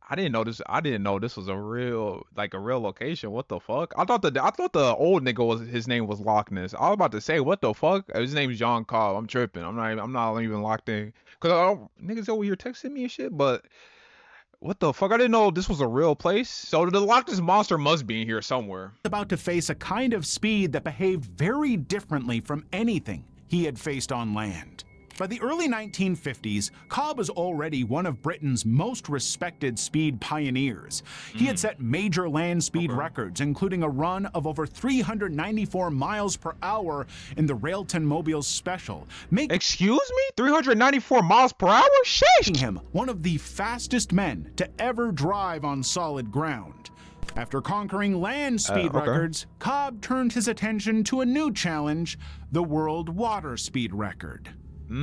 I didn't know this was a real location. What the fuck? I thought the old nigga his name was Loch Ness. I was about to say, what the fuck? His name's John Cobb. I'm tripping. I'm not even locked in. Cause niggas over here texting me and shit, but what the fuck? I didn't know this was a real place. So the Loch Ness monster must be in here somewhere. About to face a kind of speed that behaved very differently from anything he had faced on land. By the early 1950s, Cobb was already one of Britain's most respected speed pioneers. He had set major land speed records, including a run of over 394 miles per hour in the Railton Mobile Special. Excuse me? 394 miles per hour? Making him one of the fastest men to ever drive on solid ground. After conquering land speed records, Cobb turned his attention to a new challenge, the world water speed record.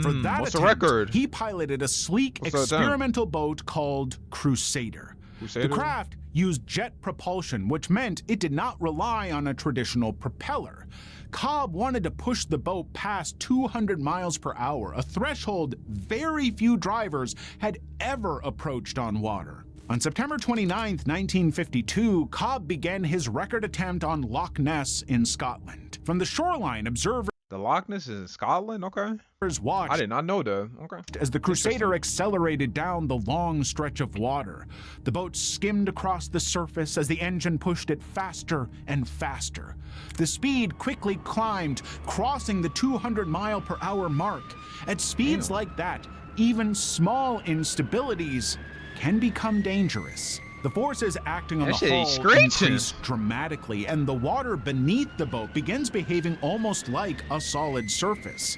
For that attempt, he piloted a sleek experimental boat called Crusader. The craft used jet propulsion, which meant it did not rely on a traditional propeller. Cobb wanted to push the boat past 200 miles per hour, a threshold very few drivers had ever approached on water. On September 29, 1952, Cobb began his record attempt on Loch Ness in Scotland. From the shoreline, observers The Loch Ness is in Scotland? Okay. I did not know that. Okay. As the Crusader accelerated down the long stretch of water, the boat skimmed across the surface as the engine pushed it faster and faster. The speed quickly climbed, crossing the 200-mile-per-hour mark. At speeds like that, even small instabilities can become dangerous. The forces acting on the hull increase dramatically, and the water beneath the boat begins behaving almost like a solid surface.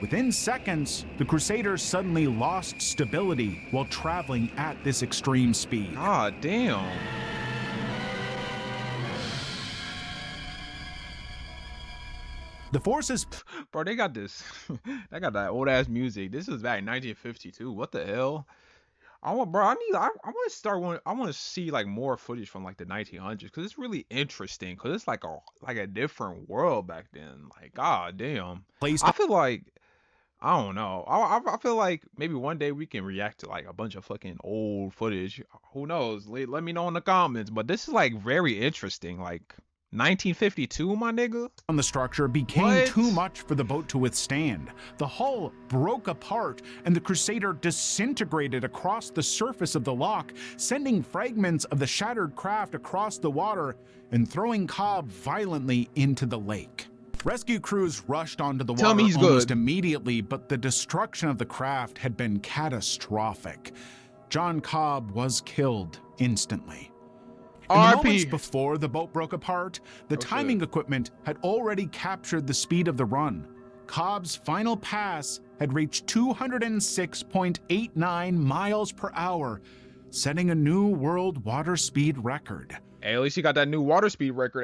Within seconds, the Crusader suddenly lost stability while traveling at this extreme speed. God damn. The forces... Bro, they got this. They got that old ass music. This is back in 1952. What the hell? I want to start. I want to see like more footage from like the 1900s because it's really interesting. Because it's like a different world back then. Like, god damn. I feel like, I don't know. I feel like maybe one day we can react to like a bunch of fucking old footage. Who knows? Let me know in the comments. But this is like very interesting. Like 1952, my nigga. On the structure became too much for the boat to withstand. The hull broke apart and the Crusader disintegrated across the surface of the loch, sending fragments of the shattered craft across the water and throwing Cobb violently into the lake. Rescue crews rushed onto the water almost immediately, but the destruction of the craft had been catastrophic. John Cobb was killed instantly. In the moments before the boat broke apart, the timing equipment had already captured the speed of the run. Cobb's final pass had reached 206.89 miles per hour, setting a new world water speed record. Hey, at least he got that new water speed record.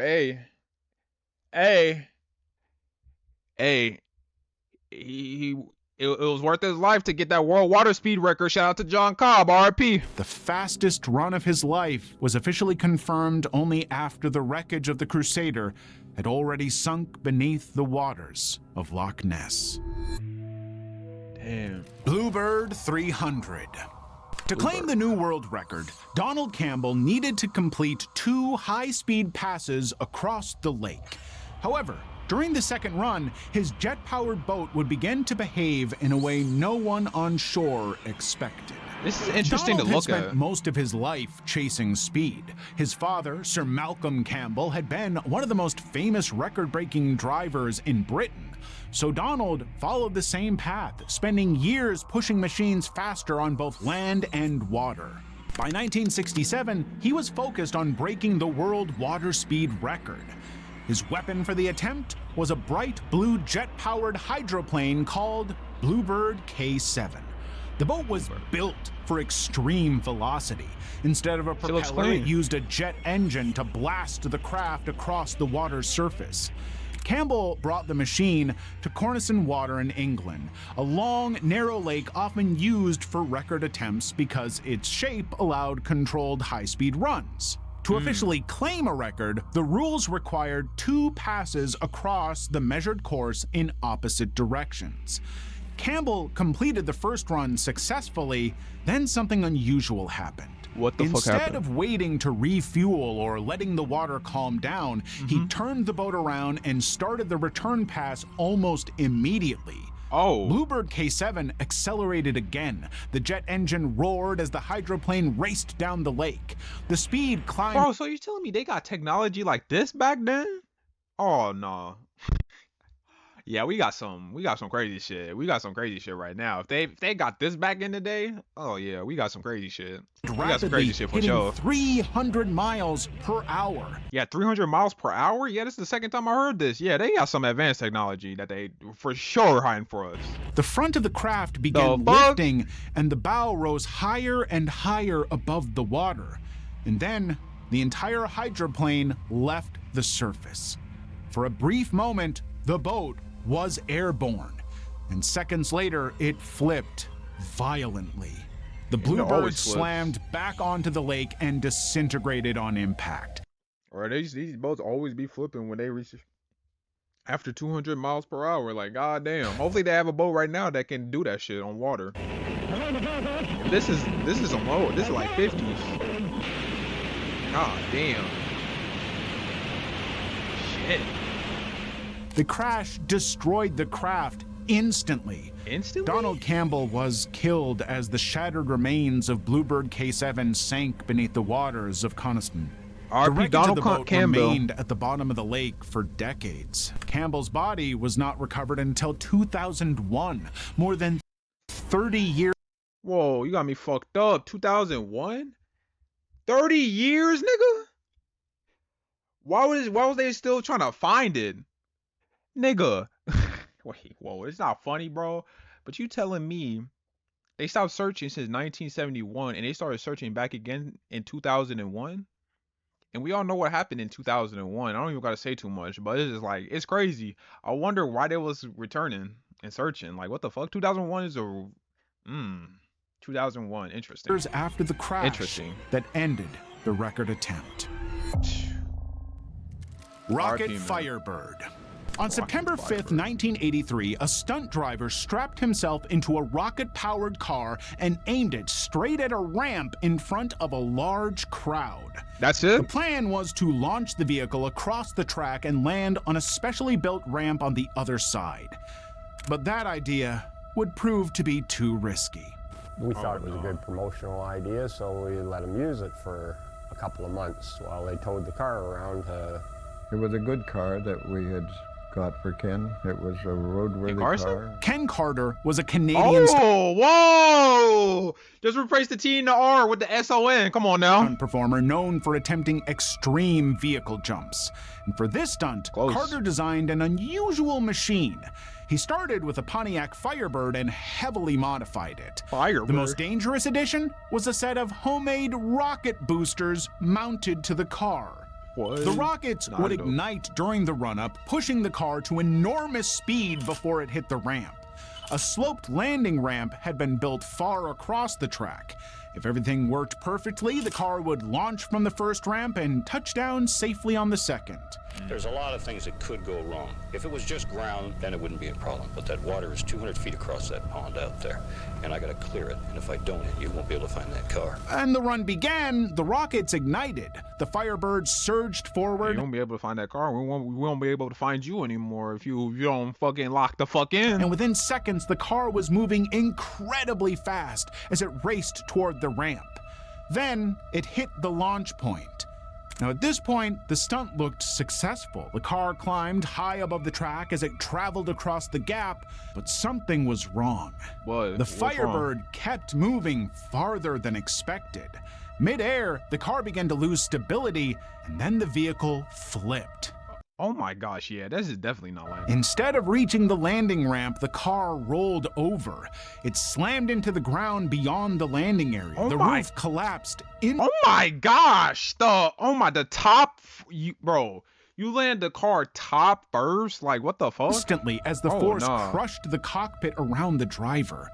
It was worth his life to get that world water speed record. Shout out to John Cobb, RIP. The fastest run of his life was officially confirmed only after the wreckage of the Crusader had already sunk beneath the waters of Loch Ness. Damn. Bluebird 300. To claim the new world record, Donald Campbell needed to complete 2 high-speed passes across the lake. However, during the second run, his jet-powered boat would begin to behave in a way no one on shore expected. This is interesting to look at. Donald had spent most of his life chasing speed. His father, Sir Malcolm Campbell, had been one of the most famous record-breaking drivers in Britain. So Donald followed the same path, spending years pushing machines faster on both land and water. By 1967, he was focused on breaking the world water speed record. His weapon for the attempt was a bright blue jet-powered hydroplane called Bluebird K7. The boat was built for extreme velocity. Instead of a propeller, it used a jet engine to blast the craft across the water's surface. Campbell brought the machine to Corniston Water in England, a long, narrow lake often used for record attempts because its shape allowed controlled high-speed runs. To officially claim a record, the rules required 2 passes across the measured course in opposite directions. Campbell completed the first run successfully, then something unusual happened. What the fuck happened? Instead of waiting to refuel or letting the water calm down, he turned the boat around and started the return pass almost immediately. Bluebird K7 accelerated again. The jet engine roared as the hydroplane raced down the lake. The speed climbed. Bro, so you're telling me they got technology like this back then? Oh no. Yeah, we got some crazy shit. We got some crazy shit right now. If they got this back in the day, oh yeah, we got some crazy shit. We got some crazy shit for sure. 300 miles per hour. Yeah, 300 miles per hour? Yeah, this is the second time I heard this. Yeah, they got some advanced technology that they for sure hiding for us. The front of the craft began lifting and the bow rose higher and higher above the water. And then the entire hydroplane left the surface. For a brief moment, the boat was airborne, and seconds later it flipped violently. The Bluebird slammed back onto the lake and disintegrated on impact. Or these boats always be flipping when they reach after 200 miles per hour. Like, goddamn. Hopefully they have a boat right now that can do that shit on water. This is some low. This is like 50s. God damn. Shit. The crash destroyed the craft instantly. Donald Campbell was killed as the shattered remains of Bluebird K-7 sank beneath the waters of Coniston. The wreckage of the boat remained at the bottom of the lake for decades. Campbell's body was not recovered until 2001, more than 30 years. Whoa, you got me fucked up. 2001? 30 years, nigga? Why was they still trying to find it? Nigga. Wait, whoa, it's not funny, bro. But you telling me they stopped searching since 1971 and they started searching back again in 2001? And we all know what happened in 2001. I don't even gotta say too much, but it's just like, it's crazy. I wonder why they was returning and searching. Like, what the fuck? 2001 is a 2001. Interesting. Years after the crash Interesting. that ended the record attempt. Rocket Firebird. On September 5th, 1983, a stunt driver strapped himself into a rocket-powered car and aimed it straight at a ramp in front of a large crowd. That's it? The plan was to launch the vehicle across the track and land on a specially built ramp on the other side. But that idea would prove to be too risky. We thought it was a good promotional idea, so we let them use it for a couple of months while they towed the car around. It was a good car that we had got for Ken. It was a roadworthy car. Ken Carter was a Canadian. Oh, whoa! Just replace the T and the R with the SON. Come on now. Stunt performer known for attempting extreme vehicle jumps. And for this stunt, Carter designed an unusual machine. He started with a Pontiac Firebird and heavily modified it. Firebird? The most dangerous addition was a set of homemade rocket boosters mounted to the car. What? The rockets would ignite during the run-up, pushing the car to enormous speed before it hit the ramp. A sloped landing ramp had been built far across the track. If everything worked perfectly, the car would launch from the first ramp and touch down safely on the second. There's a lot of things that could go wrong. If it was just ground, then it wouldn't be a problem. But that water is 200 feet across that pond out there, and I gotta clear it. And if I don't, you won't be able to find that car. And the run began. The rockets ignited. The Firebird surged forward. You won't be able to find that car. We won't be able to find you anymore if you don't fucking lock the fuck in. And within seconds, the car was moving incredibly fast as it raced toward the ramp. Then it hit the launch point. Now at this point, the stunt looked successful. The car climbed high above the track as it traveled across the gap, but something was wrong. What? The Firebird kept moving farther than expected. Mid-air, the car began to lose stability, and then the vehicle flipped. Oh my gosh, yeah, this is definitely not like. Instead of reaching the landing ramp, the car rolled over. It slammed into the ground beyond the landing area. The roof collapsed in. Oh my gosh, the top, bro. You land the car top first? Like, what the fuck? Instantly, as the force crushed the cockpit around the driver.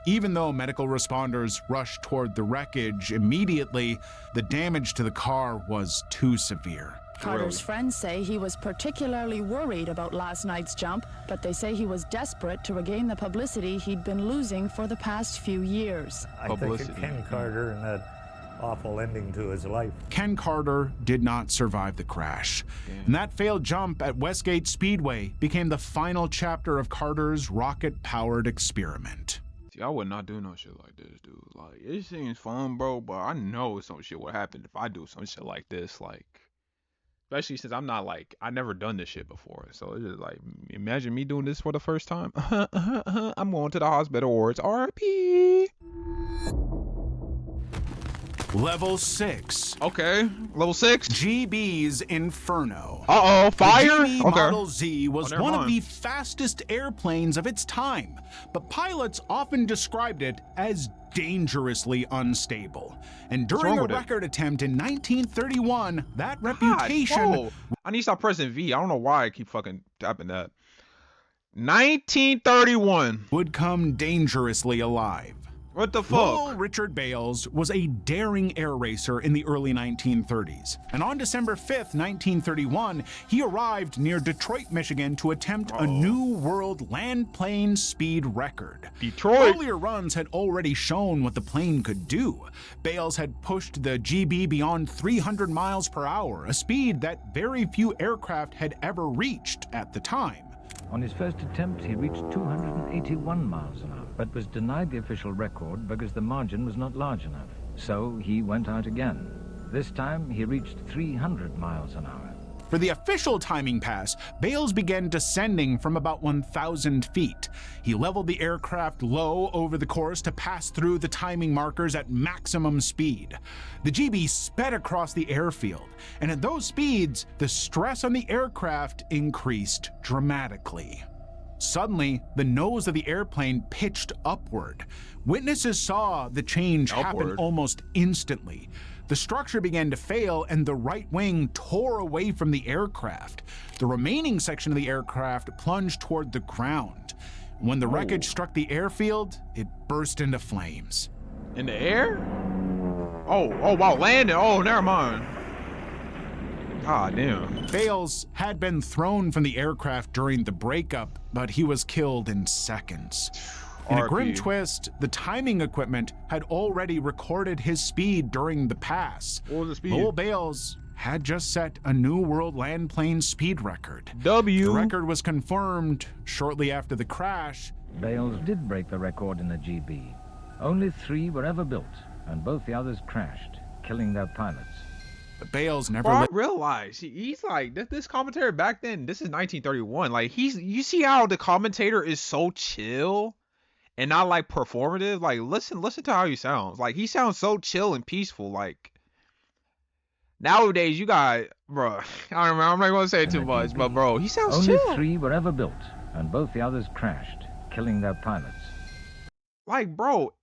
Even though medical responders rushed toward the wreckage immediately, the damage to the car was too severe. Carter's friends say he was particularly worried about last night's jump, but they say he was desperate to regain the publicity he'd been losing for the past few years. I think of Ken Carter and that awful ending to his life. Ken Carter did not survive the crash. And that failed jump at Westgate Speedway became the final chapter of Carter's rocket-powered experiment. See, I would not do no shit like this, dude. Like, it seems fun, bro, but I know some shit would happen if I do some shit like this, like. Especially since I'm not like, I never done this shit before. So it's just like, imagine me doing this for the first time. I'm going to the hospital or it's RP. Level 6. Okay, level 6. GB's Inferno. Uh-oh, fire? The GB Okay. Model Z was one mind. of the fastest airplanes of its time, but pilots often described it as dangerously unstable. And during a record attempt in 1931, that reputation... Whoa. I need to stop pressing V. I don't know why I keep fucking tapping that. 1931. Would come dangerously alive. What the fuck? Lowell Richard Bales was a daring air racer in the early 1930s. And on December 5th, 1931, he arrived near Detroit, Michigan to attempt a new world land plane speed record. Detroit. Earlier runs had already shown what the plane could do. Bales had pushed the GB beyond 300 miles per hour, a speed that very few aircraft had ever reached at the time. On his first attempt, he reached 281 miles an hour, but was denied the official record because the margin was not large enough. So he went out again. This time, he reached 300 miles an hour. For the official timing pass, Bales began descending from about 1,000 feet. He leveled the aircraft low over the course to pass through the timing markers at maximum speed. The GB sped across the airfield, and at those speeds, the stress on the aircraft increased dramatically. Suddenly, the nose of the airplane pitched upward. Witnesses saw the change happen almost instantly. The structure began to fail and the right wing tore away from the aircraft. The remaining section of the aircraft plunged toward the ground. When the wreckage struck the airfield, it burst into flames. In the air? Oh, wow, landing. Oh, never mind. God damn. Bales had been thrown from the aircraft during the breakup, but he was killed in seconds. In a grim twist, the timing equipment had already recorded his speed during the pass. What was the speed? Lowell Bales had just set a new world land plane speed record. W. The record was confirmed shortly after the crash. Bales did break the record in the GB. Only 3 were ever built, and both the others crashed, killing their pilots. But Bales never. Bro, I realized he's like this commentator back then. This is 1931. Like you see how the commentator is so chill and not like performative. Like listen to how he sounds. Like he sounds so chill and peaceful. Like nowadays you got, bro. I don't know. I'm not gonna say too much, but bro, he sounds chill. Only 3 were ever built, and both the others crashed, killing their pilots. Like, bro,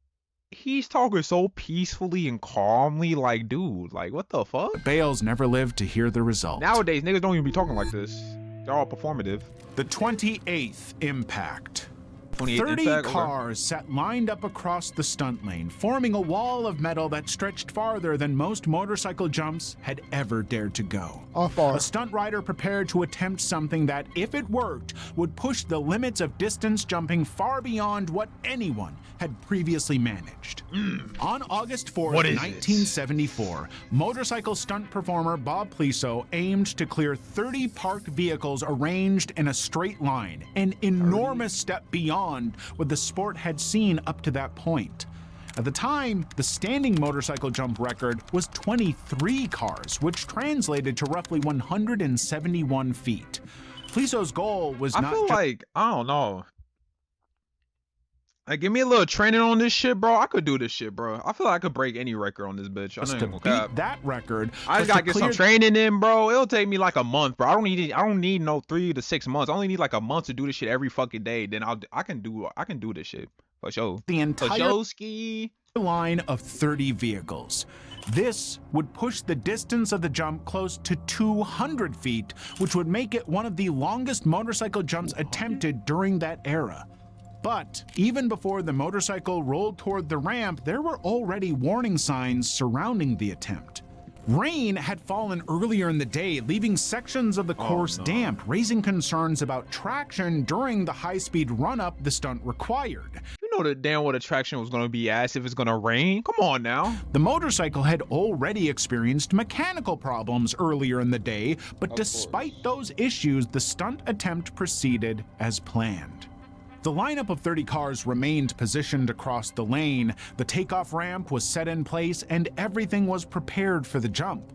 he's talking so peacefully and calmly. Like, dude, like what the fuck? Bales never lived to hear the result. Nowadays, niggas don't even be talking like this. They're all performative. The 28th impact. 28th 30 impact, cars sat lined up across the stunt lane, forming a wall of metal that stretched farther than most motorcycle jumps had ever dared to go. A stunt rider prepared to attempt something that, if it worked, would push the limits of distance jumping far beyond what anyone had previously managed. On August 4th, 1974, motorcycle stunt performer Bob Pliso aimed to clear 30 parked vehicles arranged in a straight line, an enormous step beyond what the sport had seen up to that point. At the time, the standing motorcycle jump record was 23 cars, which translated to roughly 171 feet. Pliso's goal was not. I feel like, I don't know. Like, give me a little training on this shit, bro. I could do this shit, bro. I feel like I could break any record on this bitch. I to beat that record. I just gotta get some training in, bro. It'll take me like a month, bro. I don't need no 3 to 6 months. I only need like a month to do this shit every fucking day. Then I can do this shit for sure. The entire line of 30 vehicles. This would push the distance of the jump close to 200 feet, which would make it one of the longest motorcycle jumps attempted during that era. But even before the motorcycle rolled toward the ramp, there were already warning signs surrounding the attempt. Rain had fallen earlier in the day, leaving sections of the course damp, raising concerns about traction during the high-speed run-up the stunt required. You know the damn what the traction was going to be ass if it's going to rain. Come on now. The motorcycle had already experienced mechanical problems earlier in the day, but despite those issues, the stunt attempt proceeded as planned. The lineup of 30 cars remained positioned across the lane, the takeoff ramp was set in place, and everything was prepared for the jump.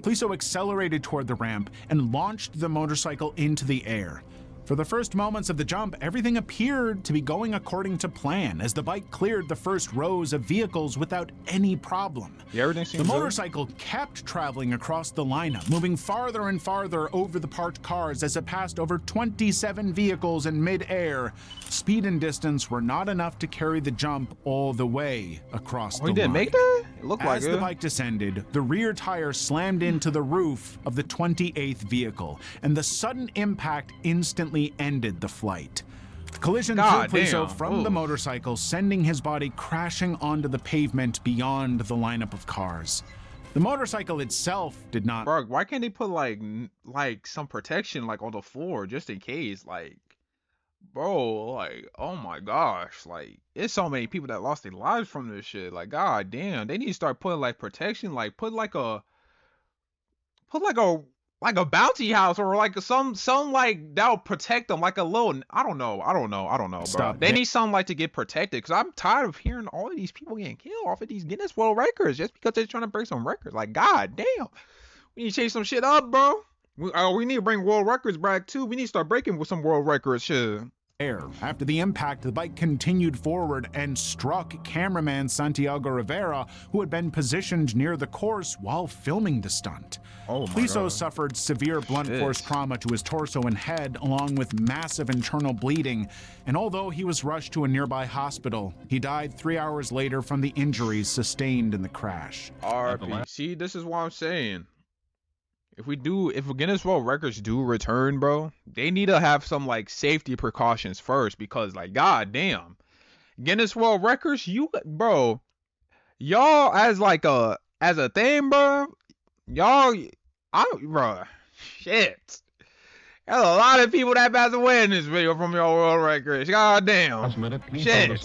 Pliso accelerated toward the ramp and launched the motorcycle into the air. For the first moments of the jump, everything appeared to be going according to plan as the bike cleared the first rows of vehicles without any problem. The motorcycle kept traveling across the lineup, moving farther and farther over the parked cars as it passed over 27 vehicles in mid-air. Speed and distance were not enough to carry the jump all the way across the line. He didn't make that? It looked like it. As the bike descended, the rear tire slammed into the roof of the 28th vehicle, and the sudden impact instantly ended the flight. The collision threw Pliso from the motorcycle, sending his body crashing onto the pavement beyond the lineup of cars. The motorcycle itself did not. Bro, why can't they put like some protection like on the floor just in case? Like, bro, like, oh my gosh, like, it's so many people that lost their lives from this shit. Like, god damn, they need to start putting like protection, like put like a bounty house or like some like that'll protect them, like a little, I don't know, bro. They need something like to get protected, because I'm tired of hearing all of these people getting killed off of these Guinness World Records just because they're trying to break some records. Like, god damn, we need to change some shit up, bro. We need to bring world records back too. We need to start breaking with some world records shit. After the impact, the bike continued forward and struck cameraman Santiago Rivera, who had been positioned near the course while filming the stunt. Pliso suffered severe blunt force trauma to his torso and head, along with massive internal bleeding. And although he was rushed to a nearby hospital, he died 3 hours later from the injuries sustained in the crash. RP. See, this is what I'm saying. If Guinness World Records do return, bro, they need to have some like safety precautions first, because like, god damn, Guinness World Records, y'all as a thing, bro, bro, shit. There's a lot of people that passed away in this video from your world records. God damn. Shit.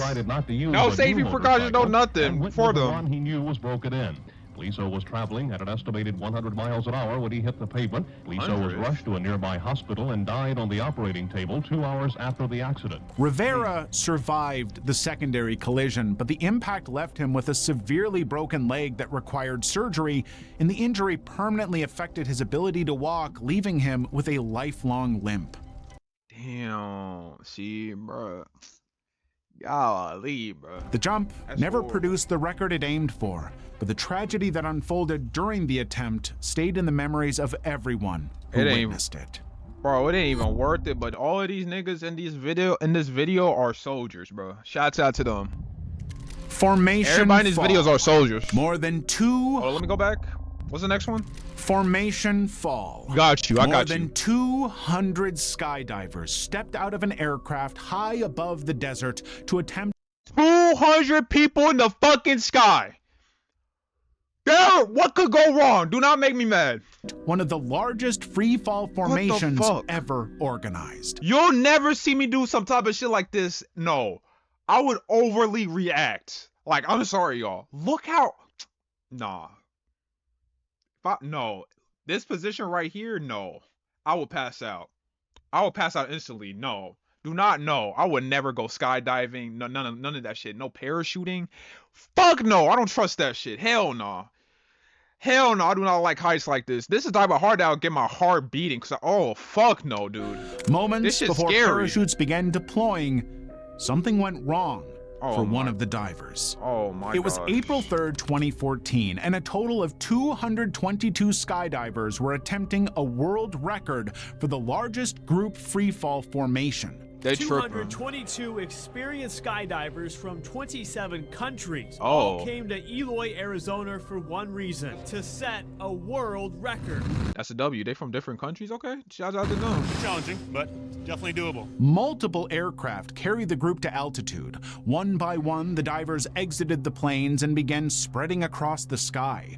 No safety precautions, no nothing for them. The one he knew was broken in. Pliso was traveling at an estimated 100 miles an hour when he hit the pavement. Pliso was rushed to a nearby hospital and died on the operating table 2 hours after the accident. Rivera survived the secondary collision, but the impact left him with a severely broken leg that required surgery, and the injury permanently affected his ability to walk, leaving him with a lifelong limp. Damn, see, bro. Golly, bro. The jump never produced the record it aimed for, but the tragedy that unfolded during the attempt stayed in the memories of everyone who witnessed it. Bro, it ain't even worth it, but all of these niggas in this video are soldiers, bro. Shouts out to them. Formation Everybody in these videos are soldiers. More than two. Oh, let me go back. What's the next one? Formation fall. Got you. I got you. More than 200 skydivers stepped out of an aircraft high above the desert to attempt. 200 people in the fucking sky. There, what could go wrong? Do not make me mad. One of the largest free fall formations ever organized. You'll never see me do some type of shit like this. No, I would overly react. Like, I'm sorry, y'all. Look how. Nah. No, this position right here, no. I will pass out. I will pass out instantly. No. Do not know. I would never go skydiving. No, none of that shit. No parachuting. Fuck no. I don't trust that shit. Hell no. Hell no. I do not like heights like this. This is the type of heart that will get my heart beating. Cause oh fuck no, dude. Moments before parachutes began deploying, something went wrong for one of the divers. Oh my god. It was April 3rd, 2014, and a total of 222 skydivers were attempting a world record for the largest group freefall formation. 222 experienced skydivers from 27 countries all came to Eloy, Arizona for one reason: to set a world record. That's a W. They from different countries? Okay, shout out to them. Challenging, but definitely doable. Multiple aircraft carried the group to altitude. One by one, the divers exited the planes and began spreading across the sky.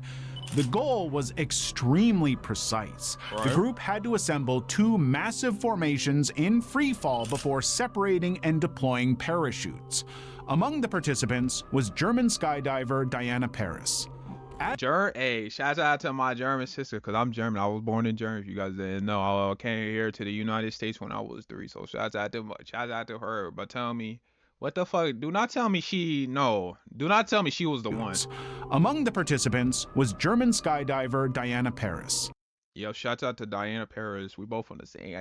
The goal was extremely precise. The group had to assemble two massive formations in free fall before separating and deploying parachutes. Among the participants was German skydiver Diana Paris. Hey, shout out to my German sister, because I'm German. I was born in Germany, if you guys didn't know. I came here to the United States when I was 3, so shout out to her. But tell me, what the fuck? Do not tell me do not tell me she was the one. Among the participants was German skydiver Diana Paris. Yo, shouts out to Diana Paris. We both on the same.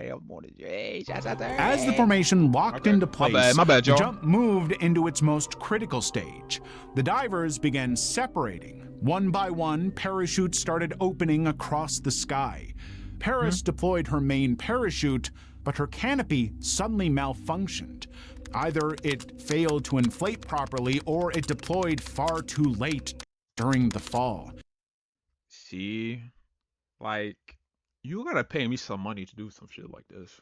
Hey, shouts out to her. As the formation locked into place, my bad, the jump moved into its most critical stage. The divers began separating. One by one, parachutes started opening across the sky. Paris deployed her main parachute, but her canopy suddenly malfunctioned. Either it failed to inflate properly or it deployed far too late during the fall. See, like, you gotta pay me some money to do some shit like this.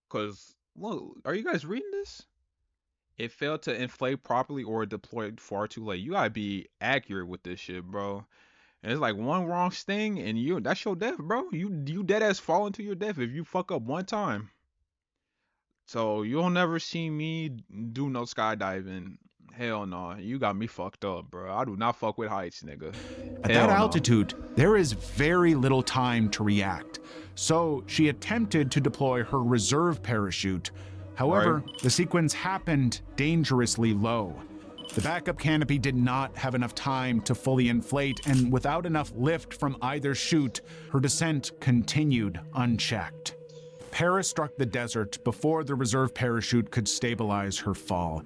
Cause look, are you guys reading this? It failed to inflate properly or deployed far too late. You gotta be accurate with this shit, bro. And it's like one wrong sting and that's your death, bro. You dead ass fall into your death if you fuck up one time. So you'll never see me do no skydiving. Hell no. You got me fucked up, bro. I do not fuck with heights, nigga. At that altitude, there is very little time to react. So she attempted to deploy her reserve parachute. However, the sequence happened dangerously low. The backup canopy did not have enough time to fully inflate, and without enough lift from either chute, her descent continued unchecked. Paris struck the desert before the reserve parachute could stabilize her fall,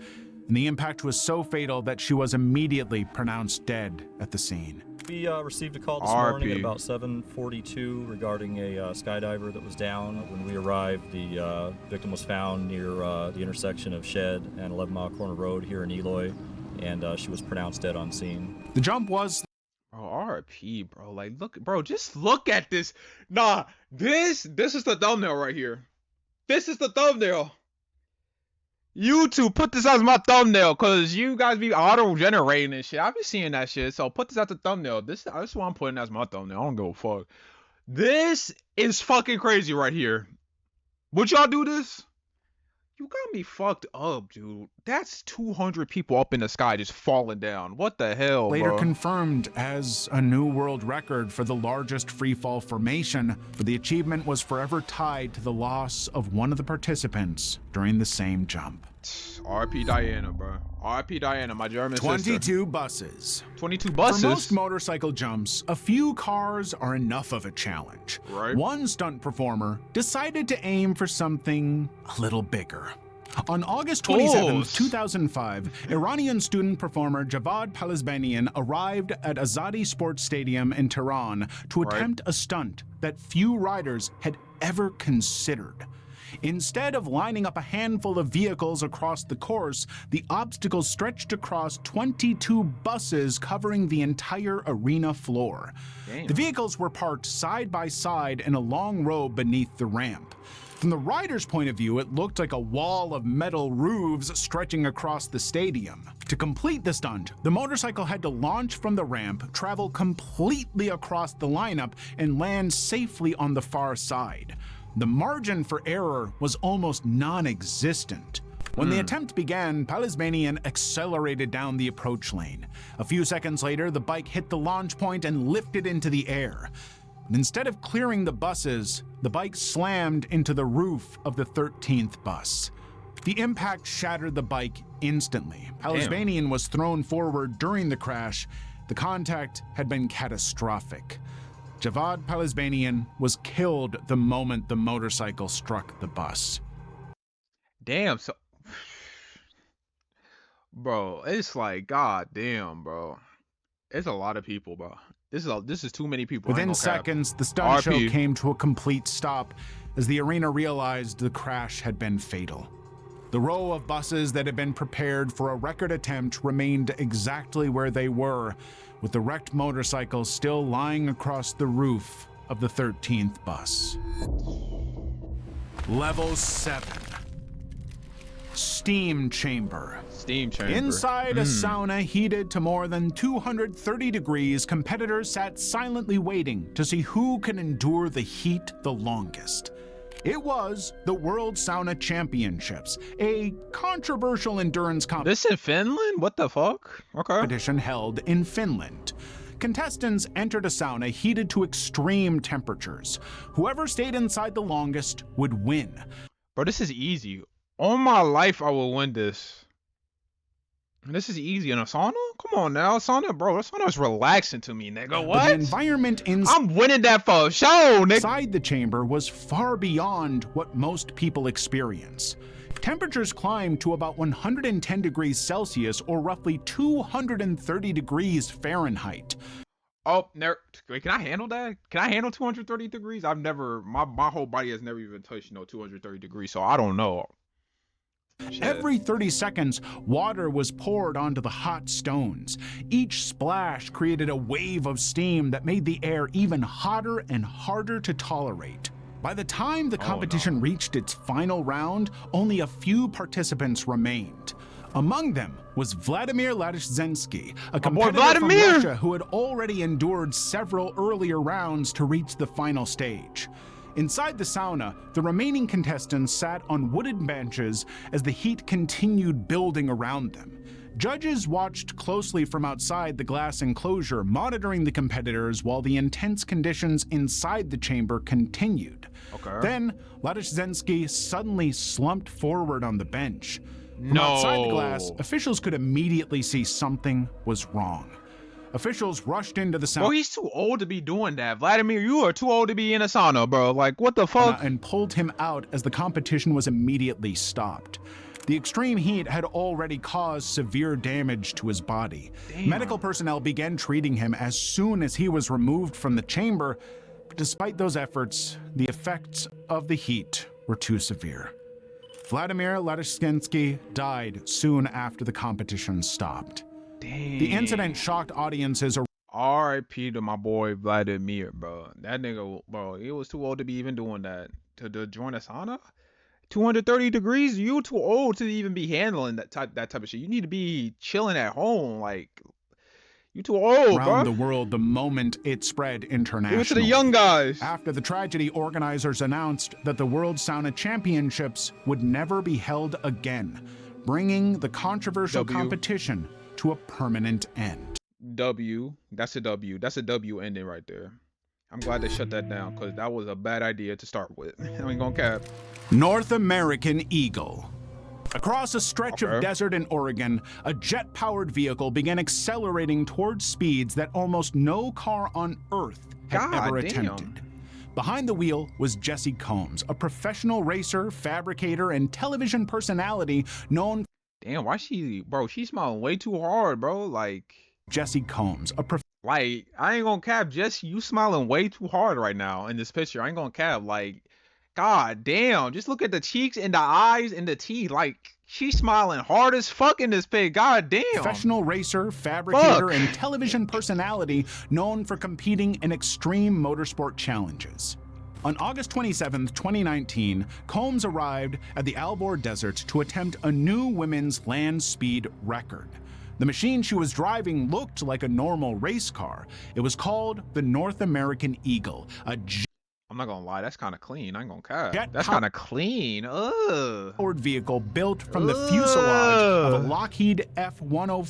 and the impact was so fatal that she was immediately pronounced dead at the scene. We received a call this morning at about 7:42 regarding a skydiver that was down. When we arrived, the victim was found near the intersection of Shed and 11 Mile Corner Road here in Eloy, and she was pronounced dead on scene. The jump was... Bro, RIP, bro. Like, look, bro, just look at this. Nah, this is the thumbnail right here. This is the thumbnail. YouTube, put this as my thumbnail, cause you guys be auto-generating and shit. I be seeing that shit, so put this as the thumbnail. This is what I'm putting as my thumbnail. I don't give a fuck. This is fucking crazy right here. Would y'all do this? You got me fucked up, dude. That's 200 people up in the sky just falling down. What the hell, later bro? Confirmed as a new world record for the largest freefall formation, but the achievement was forever tied to the loss of one of the participants during the same jump. RP Diana, bro. RP Diana, my German 22 sister. buses. 22 buses? For most motorcycle jumps, a few cars are enough of a challenge. Right. One stunt performer decided to aim for something a little bigger. On August 27, 2005, Iranian student performer Javad Palizbanian arrived at Azadi Sports Stadium in Tehran to attempt a stunt that few riders had ever considered. Instead of lining up a handful of vehicles across the course, the obstacle stretched across 22 buses covering the entire arena floor. Damn. The vehicles were parked side by side in a long row beneath the ramp. From the rider's point of view, it looked like a wall of metal roofs stretching across the stadium. To complete the stunt, the motorcycle had to launch from the ramp, travel completely across the lineup, and land safely on the far side. The margin for error was almost non-existent. When the attempt began, Palizbanian accelerated down the approach lane. A few seconds later, the bike hit the launch point and lifted into the air. Instead of clearing the buses, the bike slammed into the roof of the 13th bus. The impact shattered the bike instantly. Palizbanian was thrown forward during the crash. The contact had been catastrophic. Javad Palizbanian was killed the moment the motorcycle struck the bus. Damn, so... Bro, it's like, god damn, bro. It's a lot of people, bro. This is too many people. Within seconds, the stunt show came to a complete stop as the arena realized the crash had been fatal. The row of buses that had been prepared for a record attempt remained exactly where they were, with the wrecked motorcycle still lying across the roof of the 13th bus. Level 7. Steam chamber. Steam chamber. Inside a sauna heated to more than 230 degrees, competitors sat silently waiting to see who can endure the heat the longest. It was the World Sauna Championships, a controversial endurance competition. This in Finland? What the fuck? Okay. Competition held in Finland. Contestants entered a sauna heated to extreme temperatures. Whoever stayed inside the longest would win. Bro, this is easy. All my life, I will win this. This is easy in a sauna? Come on now, sauna, bro. The sauna's relaxing to me, nigga. What? But the environment I'm winning that for sure, nigga. Inside the chamber was far beyond what most people experience. Temperatures climbed to about 110 degrees Celsius, or roughly 230 degrees Fahrenheit. Oh, wait, can I handle that? Can I handle 230 degrees? I've never, my whole body has never even touched 230 degrees, so I don't know. Shit. Every 30 seconds, water was poured onto the hot stones. Each splash created a wave of steam that made the air even hotter and harder to tolerate. By the time the competition reached its final round, only a few participants remained. Among them was Vladimir Latishzensky, a competitor from Russia who had already endured several earlier rounds to reach the final stage. Inside the sauna, the remaining contestants sat on wooden benches as the heat continued building around them. Judges watched closely from outside the glass enclosure, monitoring the competitors while the intense conditions inside the chamber continued. Then, Latishzensky suddenly slumped forward on the bench. From outside the glass, officials could immediately see something was wrong. Officials rushed into the sauna. Bro, he's too old to be doing that. Vladimir, you are too old to be in a sauna, bro. Like, what the fuck? And pulled him out as the competition was immediately stopped. The extreme heat had already caused severe damage to his body. Damn. Medical personnel began treating him as soon as he was removed from the chamber. But despite those efforts, the effects of the heat were too severe. Vladimir Latishzensky died soon after the competition stopped. Damn. The incident shocked audiences. R.I.P. to my boy Vladimir, bro. That nigga, bro, he was too old to be even doing that. To join a sauna? 230 degrees? You too old to even be handling that type of shit. You need to be chilling at home. Like, you too old, bro. Around the world the moment it spread internationally. Give it to the young guys. After the tragedy, organizers announced that the World Sauna Championships would never be held again, bringing the controversial competition to a permanent end. W. That's a W. That's a W ending right there. I'm glad they shut that down because that was a bad idea to start with. I ain't gonna cap. North American Eagle. Across a stretch of desert in Oregon, a jet-powered vehicle began accelerating towards speeds that almost no car on Earth had ever attempted. Behind the wheel was Jesse Combs, a professional racer, fabricator, and television personality known. Damn, why she, bro? She's smiling way too hard, bro. Like Jesse Combs, like, I ain't gonna cap, Jesse, you smiling way too hard right now in this picture. I ain't gonna cap, like. God damn, just look at the cheeks and the eyes and the teeth. Like, she's smiling hard as fuck in this pic. God damn. Professional racer, fabricator, and television personality known for competing in extreme motorsport challenges. On August 27, 2019, Combs arrived at the Alvor Desert to attempt a new women's land speed record. The machine she was driving looked like a normal race car. It was called the North American Eagle, I'm not gonna lie, that's kind of clean. I ain't gonna cap. That's kind of clean. Ugh. Vehicle built from the fuselage of a Lockheed F-104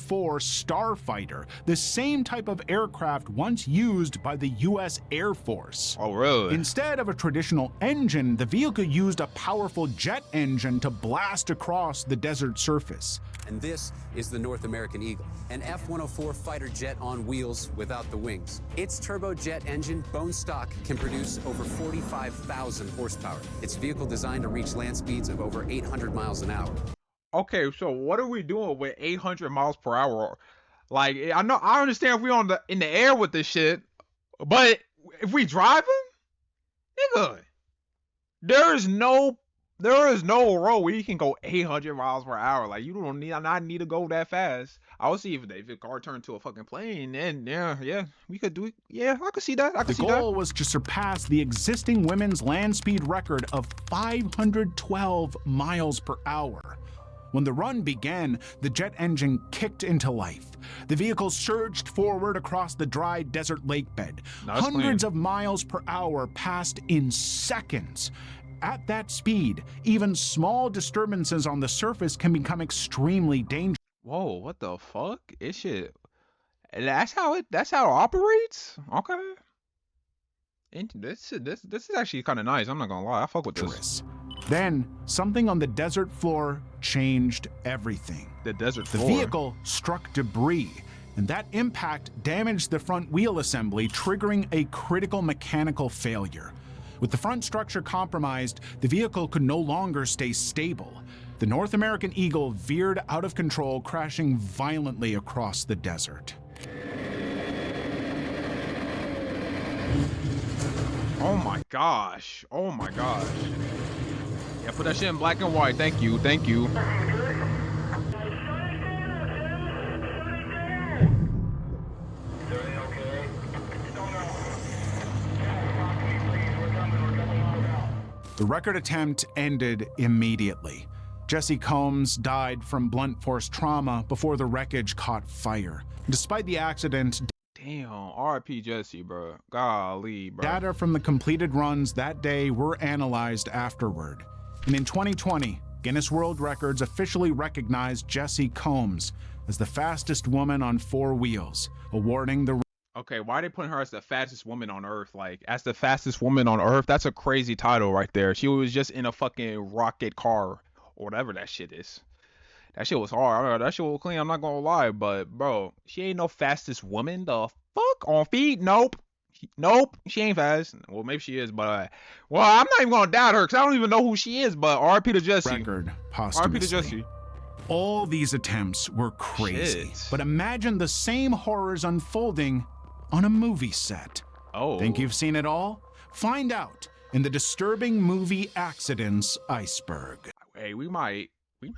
Starfighter, the same type of aircraft once used by the U.S. Air Force. Oh, really? Instead of a traditional engine, the vehicle used a powerful jet engine to blast across the desert surface. And this is the North American Eagle, an F-104 fighter jet on wheels without the wings. Its turbojet engine, bone stock, can produce over 45,000 horsepower. Its vehicle designed to reach land speeds of over 800 miles an hour. Okay, so what are we doing with 800 miles per hour? Like, I understand if we in the air with this shit, but if we driving, nigga, there is no road where you can go 800 miles per hour. Like, you don't need to go that fast. I'll see if the car turned to a fucking plane, then yeah, we could do it. Yeah, I could see that. The goal was to surpass the existing women's land speed record of 512 miles per hour. When the run began, the jet engine kicked into life. The vehicle surged forward across the dry desert lake bed. Hundreds of miles per hour passed in seconds. At that speed, even small disturbances on the surface can become extremely dangerous. Whoa, what the fuck? It shit. That's how it operates? Okay. And this is actually kind of nice. I'm not gonna lie. I fuck with this. Then something on the desert floor changed everything. The desert floor. The vehicle struck debris, and that impact damaged the front wheel assembly, triggering a critical mechanical failure. With the front structure compromised, the vehicle could no longer stay stable. The North American Eagle veered out of control, crashing violently across the desert. Oh my gosh. Oh my gosh. Yeah, put that shit in black and white. Thank you. Thank you. The record attempt ended immediately. Jesse Combs died from blunt force trauma before the wreckage caught fire. Despite the accident, damn, R.I.P. Jesse, bro. Golly, bro. Data from the completed runs that day were analyzed afterward. And in 2020, Guinness World Records officially recognized Jesse Combs as the fastest woman on 4 wheels, awarding the... Okay, why are they putting her as the fastest woman on Earth? Like, as the fastest woman on Earth? That's a crazy title right there. She was just in a fucking rocket car, or whatever that shit is. That shit was hard. That shit was clean, I'm not gonna lie. But, bro, she ain't no fastest woman. The fuck? On feet? Nope. Nope. She ain't fast. Well, maybe she is, but... well, I'm not even gonna doubt her, because I don't even know who she is, but R.I.P. to Jesse. Record posthumously. R.I.P. to Jesse. All these attempts were crazy. Shit. But imagine the same horrors unfolding on a movie set. Oh. Think you've seen it all? Find out in the disturbing movie Accidents Iceberg. Hey, we might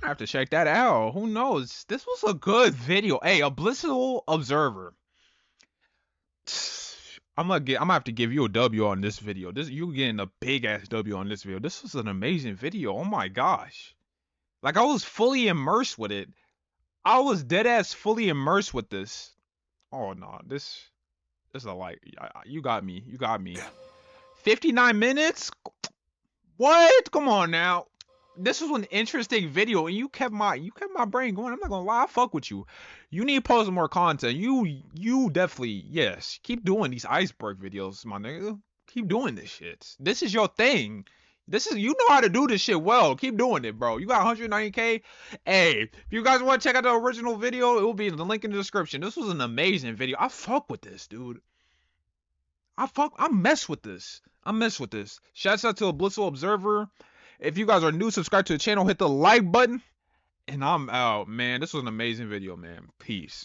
have to check that out. Who knows? This was a good video. Hey, a blissful observer. I'm gonna have to give you a W on this video. You getting a big ass W on this video. This was an amazing video. Oh my gosh. Like, I was fully immersed with it. I was dead ass fully immersed with this. Oh no, this is a like, you got me. 59 minutes? What? Come on now. This was an interesting video, and you kept my brain going. I'm not gonna lie, I fuck with you. You need to post more content. You definitely, yes. Keep doing these iceberg videos, my nigga. Keep doing this shit. This is your thing. You know how to do this shit well. Keep doing it, bro. You got 190K. Hey, if you guys want to check out the original video, it will be in the link in the description. This was an amazing video. I fuck with this, dude. I mess with this. Shouts out to a blissful observer. If you guys are new, subscribe to the channel, hit the like button, and I'm out, man. This was an amazing video, man. Peace.